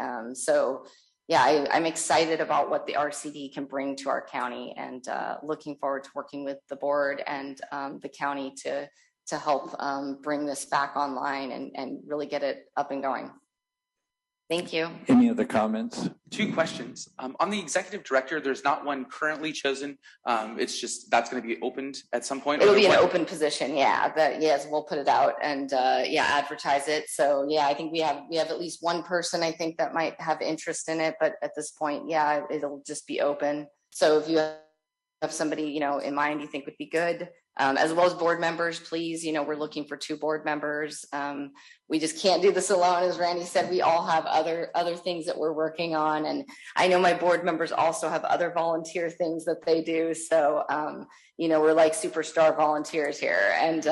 Yeah, I'm excited about what the RCD can bring to our county, and looking forward to working with the board and the county to help bring this back online and really get it up and going. Thank you. Any other comments? 2 questions. On the executive director, there's not one currently chosen. It's just that's going to be opened at some point. It'll be an open position, yeah. But yes, we'll put it out and advertise it. So yeah, I think we have at least one person I think that might have interest in it, but at this point, yeah, it'll just be open. So if you have somebody in mind you think would be good, as well as board members, please, we're looking for 2 board members. We just can't do this alone. As Randy said, we all have other things that we're working on. And I know my board members also have other volunteer things that they do. So, we're like superstar volunteers here. And,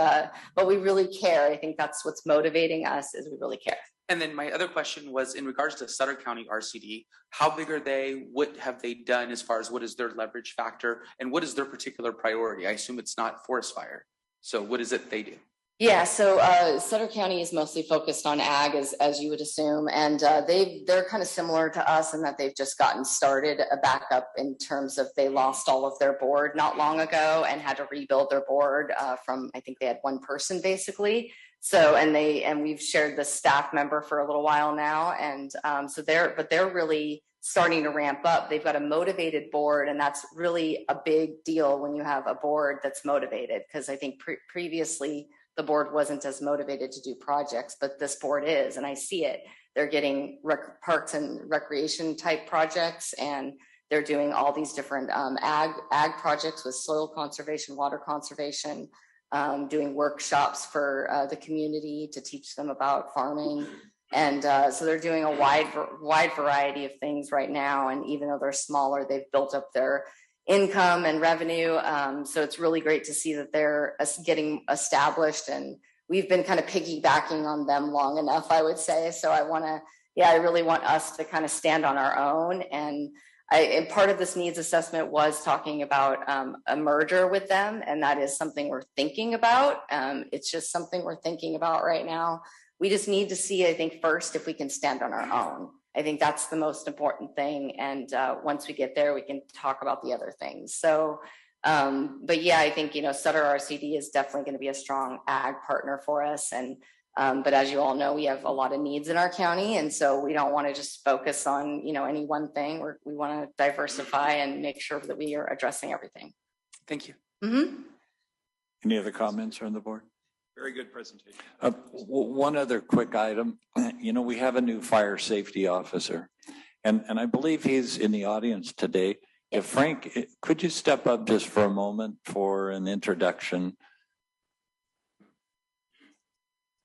but we really care. I think that's what's motivating us, is we really care. And then my other question was in regards to Sutter County RCD, how big are they? What have they done as far as what is their leverage factor, and what is their particular priority? I assume it's not forest fire. So what is it they do? Yeah, so Sutter County is mostly focused on ag, as you would assume, and they're kind of similar to us in that they've just gotten started back up in terms of they lost all of their board not long ago and had to rebuild their board from, I think they had 1 person basically. So, and we've shared the staff member for a little while now, and so they're really starting to ramp up. They've got a motivated board, and that's really a big deal when you have a board that's motivated, because I think previously the board wasn't as motivated to do projects, but this board is, and I see it. They're getting parks and recreation type projects, and they're doing all these different ag projects with soil conservation, water conservation, doing workshops for the community to teach them about farming. And so they're doing a wide variety of things right now. And even though they're smaller, they've built up their income and revenue. So it's really great to see that they're getting established, and we've been kind of piggybacking on them long enough, I would say. So I really want us to kind of stand on our own. And part of this needs assessment was talking about a merger with them, and that is something we're thinking about. It's just something we're thinking about right now. We just need to see, I think, first if we can stand on our own. I think that's the most important thing. And once we get there, we can talk about the other things. So, but yeah, I think, Sutter RCD is definitely going to be a strong ag partner for us. And, but as you all know, we have a lot of needs in our county. And so we don't want to just focus on, any one thing. We want to diversify and make sure that we are addressing everything. Thank you. Mm-hmm. Any other comments from the board? Very good presentation. One other quick item. We have a new fire safety officer, and I believe he's in the audience today. If Frank, could you step up just for a moment for an introduction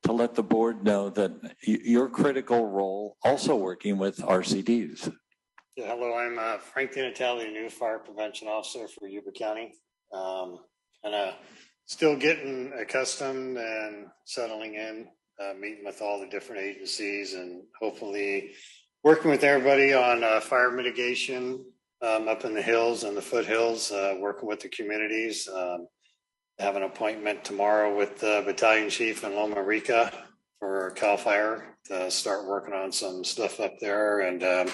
to let the board know that your critical role also working with RCDs? Yeah, hello, I'm Frank Dinatelli, new fire prevention officer for Yuba County. Still getting accustomed and settling in, meeting with all the different agencies, and hopefully working with everybody on fire mitigation up in the hills and the foothills, working with the communities. I have an appointment tomorrow with the battalion chief in Loma Rica for CAL FIRE to start working on some stuff up there, and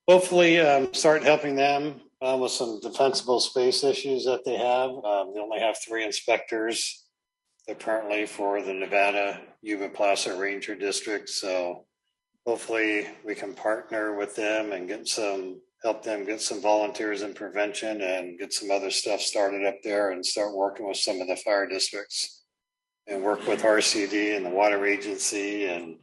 hopefully start helping them with some defensible space issues that they have. They only have 3 inspectors currently for the Nevada Yuba Plaza Ranger District. So hopefully we can partner with them and help them get some volunteers in prevention and get some other stuff started up there and start working with some of the fire districts and work with RCD and the water agency and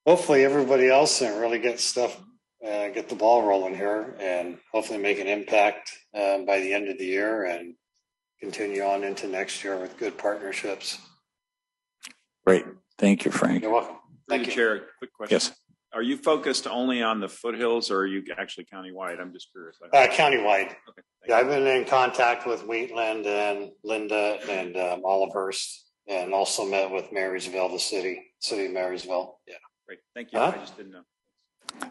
hopefully everybody else and really get the ball rolling here and hopefully make an impact by the end of the year and continue on into next year with good partnerships. Great. Thank you, Frank. You're welcome. Thank you, Chair. Quick question. Yes. Are you focused only on the foothills or are you actually countywide? I'm just curious. Countywide. Okay. Yeah, I've been in contact with Wheatland and Linda and Olivehurst and also met with Marysville, the city of Marysville. Yeah. Great. Thank you. I just didn't know.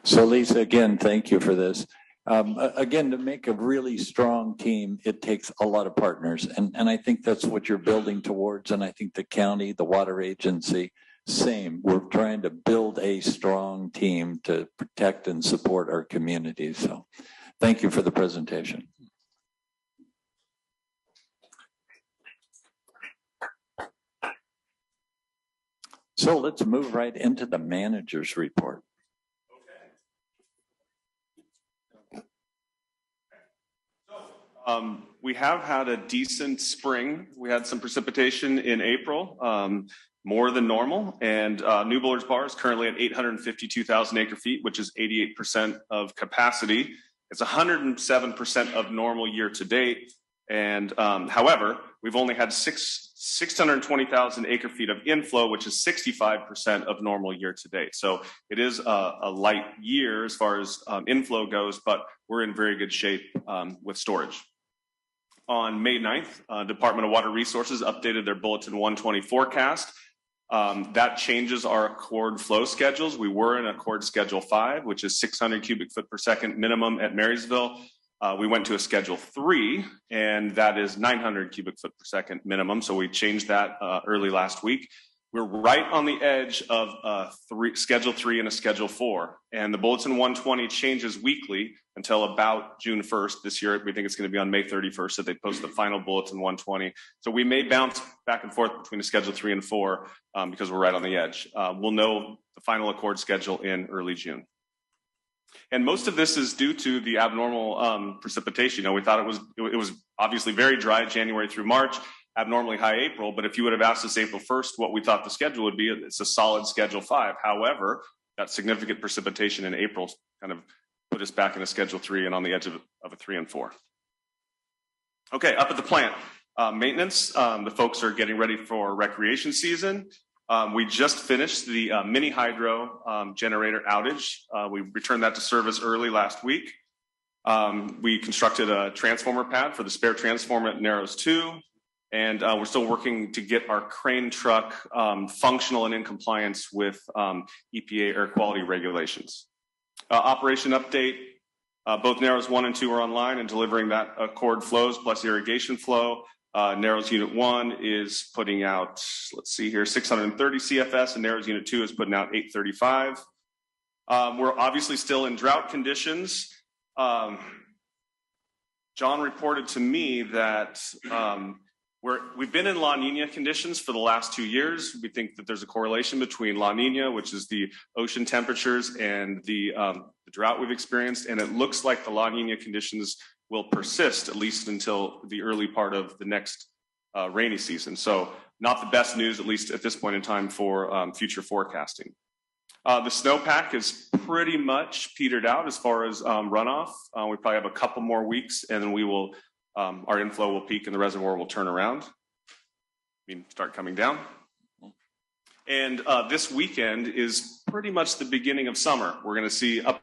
So Lisa, again, thank you for this. Again, to make a really strong team, it takes a lot of partners. And I think that's what you're building towards. And I think the county, the water agency, same. We're trying to build a strong team to protect and support our communities. So thank you for the presentation. So let's move right into the manager's report. We have had a decent spring. We had some precipitation in April, more than normal. And New Bullard's Bar is currently at 852,000 acre feet, which is 88% of capacity. It's 107% of normal year to date. And however, we've only had 620,000 acre feet of inflow, which is 65% of normal year to date. So it is a light year as far as inflow goes, but we're in very good shape with storage. On May 9th, Department of Water Resources updated their Bulletin 120 forecast. That changes our accord flow schedules. We were in Accord Schedule 5, which is 600 cubic foot per second minimum at Marysville. We went to a Schedule 3, and that is 900 cubic foot per second minimum. So we changed that early last week. We're right on the edge of Schedule 3 and a Schedule 4. And the Bulletin 120 changes weekly until about June 1st. This year, we think it's going to be on May 31st that they post the final Bulletin 120. So we may bounce back and forth between the Schedule 3 and 4 because we're right on the edge. We'll know the final accord schedule in early June. And most of this is due to the abnormal precipitation. We thought it was obviously very dry January through March, abnormally high April, but if you would have asked us April 1st what we thought the schedule would be, it's a solid Schedule 5. However, that significant precipitation in April kind of put us back in a Schedule 3 and on the edge of a 3 and 4. Okay, up at the plant, maintenance, the folks are getting ready for recreation season. We just finished the mini hydro generator outage. We returned that to service early last week. We constructed a transformer pad for the spare transformer at Narrows 2. And we're still working to get our crane truck functional and in compliance with EPA air quality regulations. Operation update, both Narrows 1 and 2 are online and delivering that accord flows plus irrigation flow. Narrows Unit 1 is putting out, let's see here, 630 CFS, and Narrows Unit 2 is putting out 835. We're obviously still in drought conditions. John reported to me that we've been in La Nina conditions for the last 2 years. We think that there's a correlation between La Nina, which is the ocean temperatures, and the drought we've experienced. And it looks like the La Nina conditions will persist at least until the early part of the next rainy season. So not the best news, at least at this point in time, for future forecasting. The snowpack is pretty much petered out as far as runoff. We probably have a couple more weeks, and then we will our inflow will peak and the reservoir will turn around, start coming down. And this weekend is pretty much the beginning of summer. We're going to see upper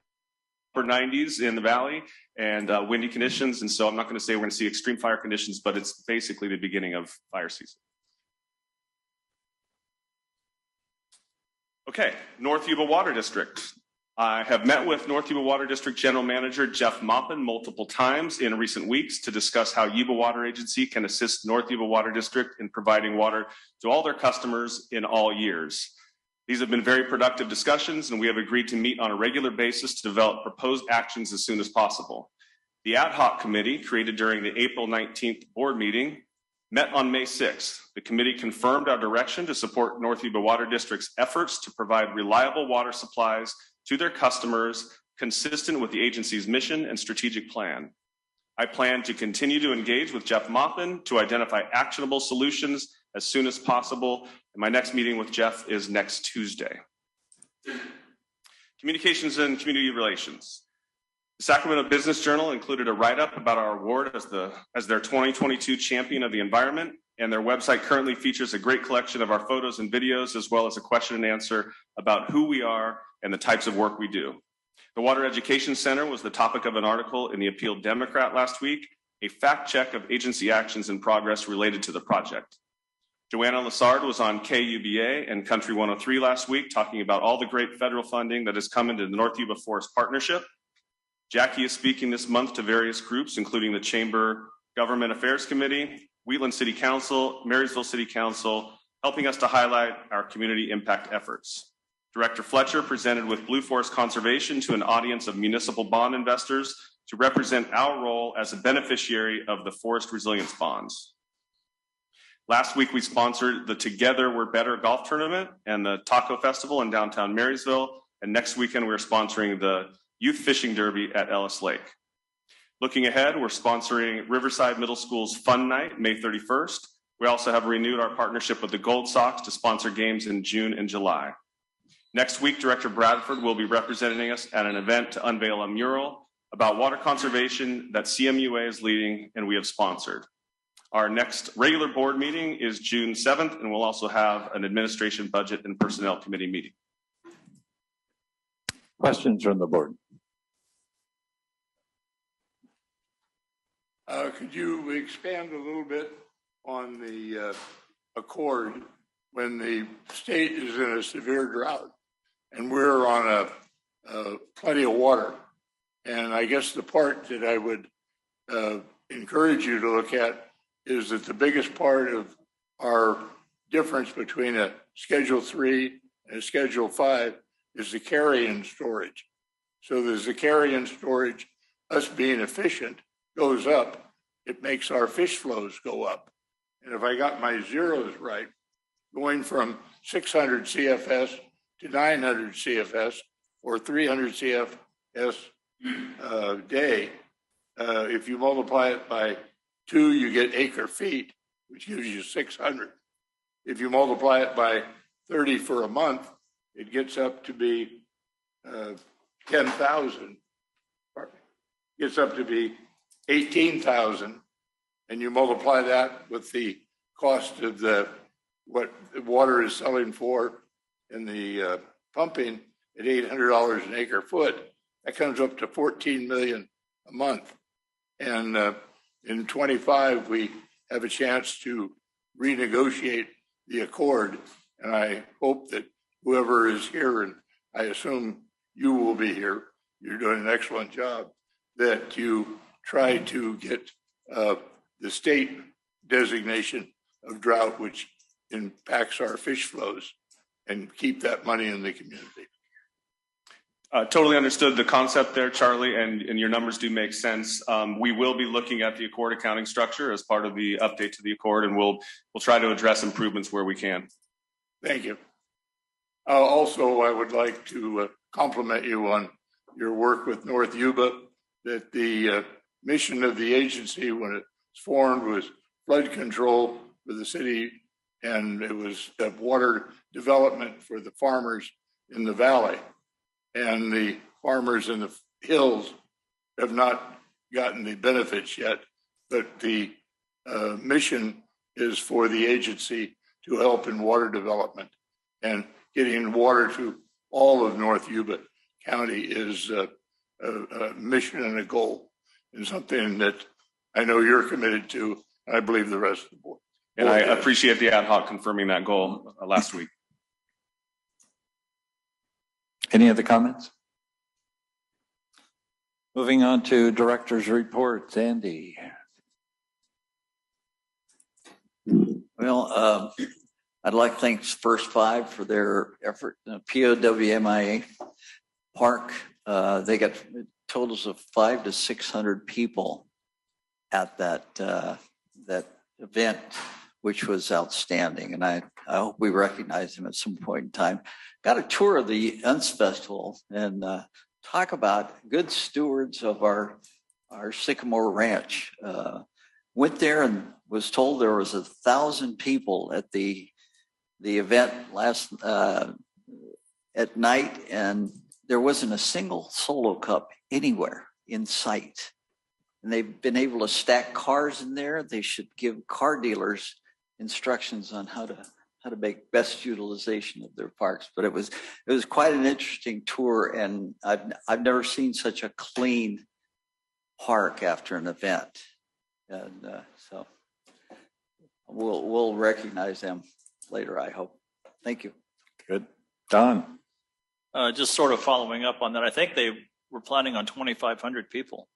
90s in the valley and windy conditions. And so I'm not going to say we're going to see extreme fire conditions, but it's basically the beginning of fire season. Okay, North Yuba Water District. I have met with North Yuba Water District General Manager Jeff Maupin multiple times in recent weeks to discuss how Yuba Water Agency can assist North Yuba Water District in providing water to all their customers in all years. These have been very productive discussions, and we have agreed to meet on a regular basis to develop proposed actions as soon as possible. The ad hoc committee, created during the April 19th board meeting, met on May 6th. The committee confirmed our direction to support North Yuba Water District's efforts to provide reliable water supplies to their customers, consistent with the agency's mission and strategic plan. I plan to continue to engage with Jeff Maupin to identify actionable solutions as soon as possible. And my next meeting with Jeff is next Tuesday. Communications and community relations. The Sacramento Business Journal included a write-up about our award as their 2022 Champion of the Environment, and their website currently features a great collection of our photos and videos, as well as a question and answer about who we are and the types of work we do. The Water Education Center was the topic of an article in the Appeal Democrat last week, a fact check of agency actions in progress related to the project. Joanna Lassard was on KUBA and Country 103 last week, talking about all the great federal funding that has come into the North Yuba Forest Partnership. Jackie is speaking this month to various groups, including the Chamber Government Affairs Committee, Wheatland City Council, Marysville City Council, helping us to highlight our community impact efforts. Director Fletcher presented with Blue Forest Conservation to an audience of municipal bond investors to represent our role as a beneficiary of the forest resilience bonds. Last week, we sponsored the Together We're Better golf tournament and the Taco Festival in downtown Marysville. And next weekend, we're sponsoring the Youth Fishing Derby at Ellis Lake. Looking ahead, we're sponsoring Riverside Middle School's Fun Night, May 31st. We also have renewed our partnership with the Gold Sox to sponsor games in June and July. Next week, Director Bradford will be representing us at an event to unveil a mural about water conservation that CMUA is leading and we have sponsored. Our next regular board meeting is June 7th, and we'll also have an administration, budget, and personnel committee meeting. Questions from the board? Could you expand a little bit on the accord when the state is in a severe drought and we're on a plenty of water? And I guess the part that I would encourage you to look at is that the biggest part of our difference between a Schedule 3 and a Schedule 5 is the carry-in storage. So there's the carry-in storage, us being efficient, goes up, it makes our fish flows go up. And if I got my zeros right, going from 600 CFS to 900 CFS or 300 CFS a day, if you multiply it by 2, you get acre feet, which gives you 600. If you multiply it by 30 for a month, it gets up to be 10,000. Gets up to be 18,000, and you multiply that with the cost of what the water is selling for in the pumping at $800 an acre foot. That comes up to 14 million a month. And in 25, we have a chance to renegotiate the accord. And I hope that whoever is here, and I assume you will be here, you're doing an excellent job, that you try to get the state designation of drought, which impacts our fish flows, and keep that money in the community. Totally understood the concept there, Charlie, and your numbers do make sense. We will be looking at the Accord accounting structure as part of the update to the Accord, and we'll try to address improvements where we can. Thank you. Also, I would like to compliment you on your work with North Yuba, that the mission of the agency when it was formed was flood control for the city, and it was water development for the farmers in the valley. And the farmers in the hills have not gotten the benefits yet, but the mission is for the agency to help in water development, and getting water to all of North Yuba County is a mission and a goal, and something that I know you're committed to, and I believe the rest of the board. And I appreciate the ad hoc confirming that goal last week. Any other comments? Moving on to director's reports. Andy. Well, I'd like to thank First Five for their effort. POWMIA Park, they got totals of 500 to 600 people at that event, which was outstanding. And I hope we recognize them at some point in time. Got a tour of the UNS Festival and talk about good stewards of our Sycamore Ranch. Went there and was told there was 1,000 people at the event last at night, and there wasn't a single solo cup anywhere in sight. And they've been able to stack cars in there. They should give car dealers instructions on how to make best utilization of their parks. But it was quite an interesting tour, and I've never seen such a clean park after an event. And so we'll recognize them later, I hope. Thank you. Good. Don. Just sort of following up on that, I think they were planning on 2,500 people.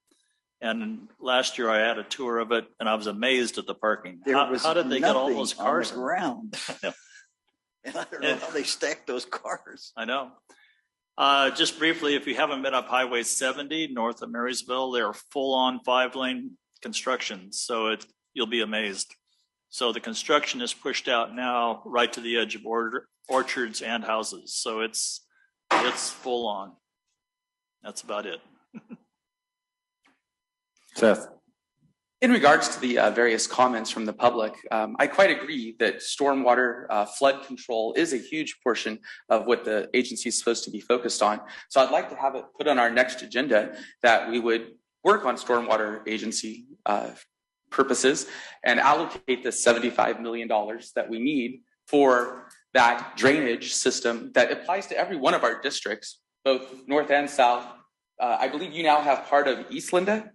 And last year I had a tour of it, and I was amazed at the parking. How did they get all those cars around? And I don't know how they stacked those cars. I know. Just briefly, if you haven't been up Highway 70 north of Marysville, they're full-on 5-lane construction, so you'll be amazed. So the construction is pushed out now right to the edge of orchards and houses. So it's full on. That's about it. Seth. In regards to the various comments from the public, I quite agree that stormwater flood control is a huge portion of what the agency is supposed to be focused on. So I'd like to have it put on our next agenda that we would work on stormwater agency purposes and allocate the $75 million that we need for that drainage system that applies to every one of our districts, both north and south. I believe you now have part of East Linda.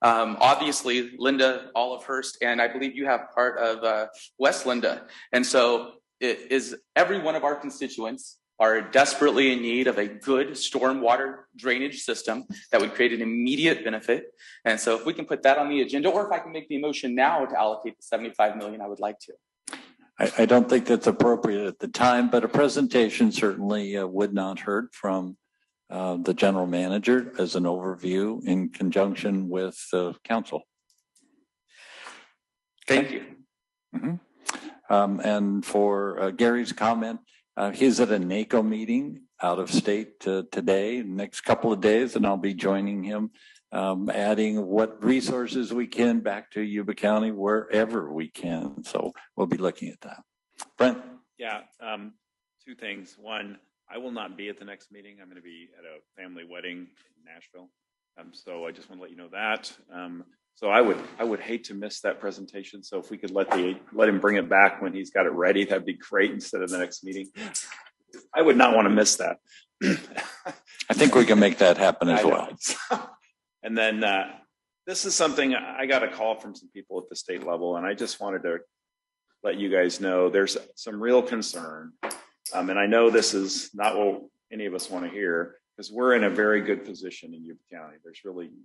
Obviously, Linda, Olivehurst, and I believe you have part of West Linda. And so it is every one of our constituents are desperately in need of a good stormwater drainage system that would create an immediate benefit. And so if we can put that on the agenda, or if I can make the motion now to allocate the $75 million, I would like to. I don't think that's appropriate at the time, but a presentation certainly would not hurt from the general manager as an overview in conjunction with council. Thank you. Mm-hmm. And for Gary's comment, he's at a NACO meeting out of state today, next couple of days, and I'll be joining him, adding what resources we can back to Yuba County wherever we can. So we'll be looking at that. Brent? Yeah, two things. One, I will not be at the next meeting. I'm going to be at a family wedding in Nashville. So I just want to let you know that. So I would hate to miss that presentation. So if we could let him bring it back when he's got it ready, that'd be great instead of the next meeting. I would not want to miss that. I think we can make that happen as well. And then this is something I got a call from some people at the state level, and I just wanted to let you guys know there's some real concern. And I know this is not what any of us want to hear, because we're in a very good position in Yuba County.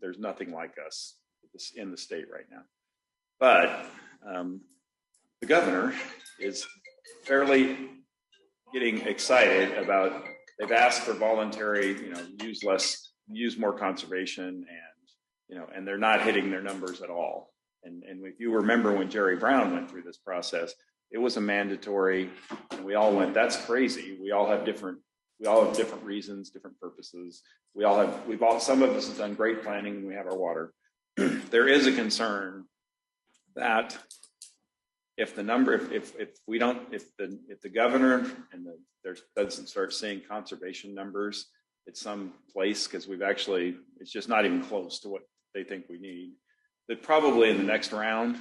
There's nothing like us in the state right now. But the governor is fairly getting excited about, they've asked for voluntary, use more conservation, and they're not hitting their numbers at all. And if you remember when Jerry Brown went through this process, it was a mandatory, and we all went, that's crazy. We all have different reasons, different purposes. Some of us have done great planning, and we have our water. There is a concern that if the governor doesn't start seeing conservation numbers at some place, because it's just not even close to what they think we need, that probably in the next round,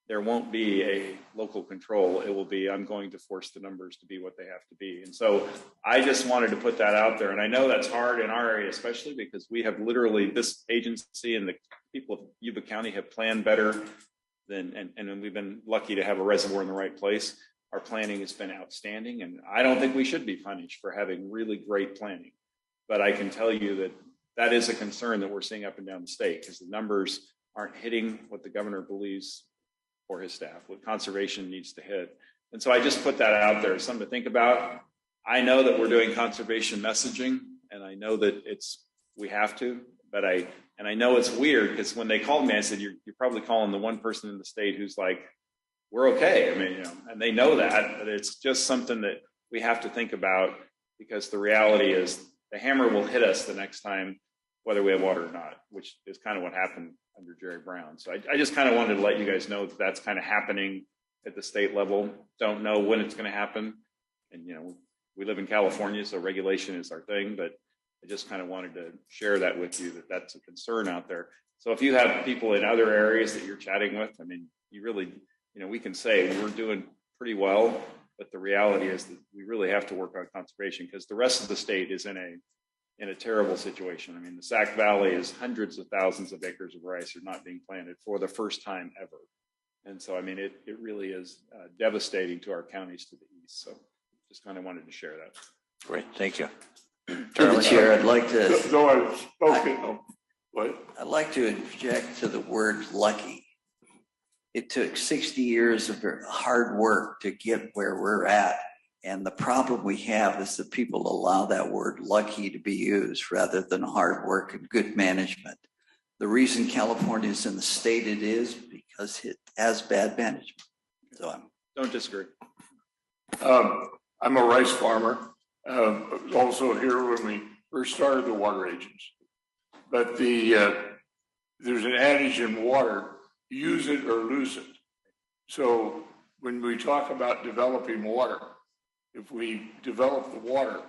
there won't be a local control. It will be, I'm going to force the numbers to be what they have to be. And so I just wanted to put that out there. And I know that's hard in our area, especially because we have literally, this agency and the people of Yuba County have planned better and we've been lucky to have a reservoir in the right place. Our planning has been outstanding. And I don't think we should be punished for having really great planning. But I can tell you that is a concern that we're seeing up and down the state, because the numbers aren't hitting what the governor believes for his staff, what conservation needs to hit. And so I just put that out there, something to think about. I know that we're doing conservation messaging, and I know that we have to, but I know it's weird because when they called me, I said, you're probably calling the one person in the state who's like, we're okay. I mean, and they know that, but it's just something that we have to think about, because the reality is the hammer will hit us the next time, whether we have water or not, which is kind of what happened under Jerry Brown. So I just kind of wanted to let you guys know that that's kind of happening at the state level. Don't know when it's going to happen. And, we live in California, so regulation is our thing, but I just kind of wanted to share that with you, that that's a concern out there. So if you have people in other areas that you're chatting with, I mean, you really, we can say we're doing pretty well, but the reality is that we really have to work on conservation, because the rest of the state is in a terrible situation. I mean, the Sac Valley is hundreds of thousands of acres of rice are not being planted for the first time ever. And so, I mean, it really is devastating to our counties to the east. So just kind of wanted to share that. Great, thank you. To the chair, I'd like to. Though I've spoken, what? I'd like to object to the word lucky. It took 60 years of hard work to get where we're at. And the problem we have is that people allow that word lucky to be used rather than hard work and good management. The reason California is in the state it is because it has bad management. So Don't disagree. I'm a rice farmer. Also here when we first started the water agency. But there's an adage in water, use it or lose it. So when we talk about developing water, if we develop the water,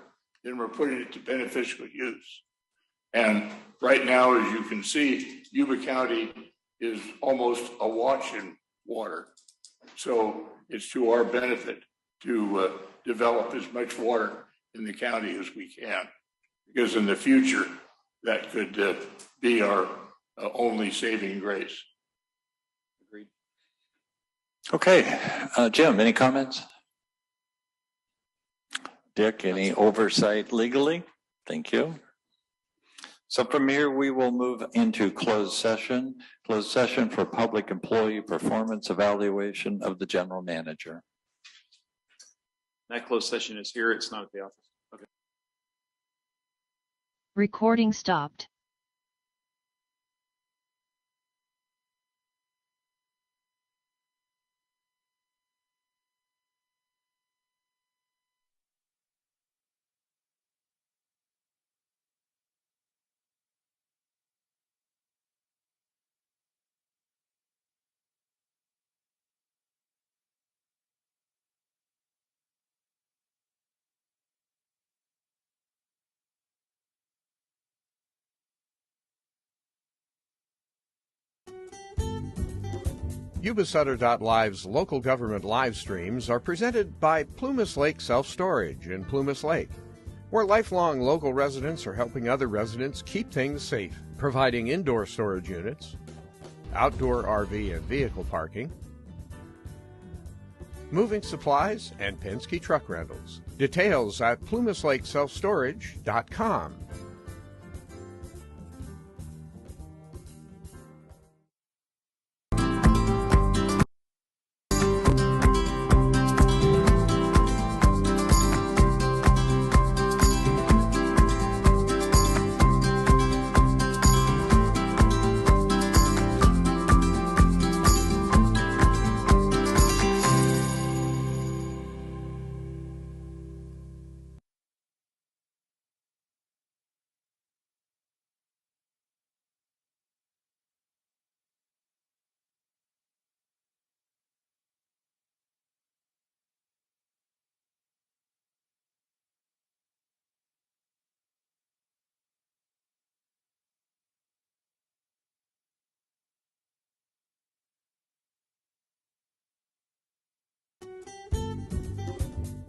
then we're putting it to beneficial use. And right now, as you can see, Yuba County is almost awash in water. So it's to our benefit to develop as much water in the county as we can, because in the future, that could be our only saving grace. Agreed. Okay, Jim, any comments? Dick, any oversight legally? Thank you. So from here, we will move into closed session for public employee performance evaluation of the general manager. That closed session is here. It's not at the office. Okay. Recording stopped. Yuba-Sutter.live's local government live streams are presented by Plumas Lake Self-Storage in Plumas Lake, where lifelong local residents are helping other residents keep things safe, providing indoor storage units, outdoor RV and vehicle parking, moving supplies, and Penske truck rentals. Details at plumaslakeselfstorage.com.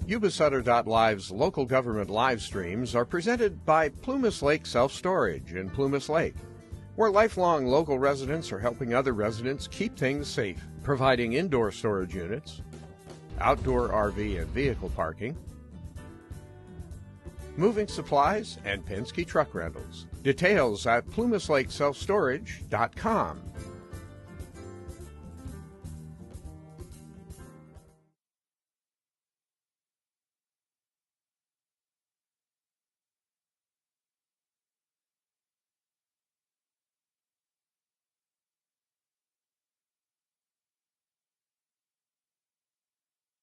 Yuba-Sutter.live's local government live streams are presented by Plumas Lake Self-Storage in Plumas Lake, where lifelong local residents are helping other residents keep things safe, providing indoor storage units, outdoor RV and vehicle parking, moving supplies, and Penske truck rentals. Details at plumaslakeselfstorage.com.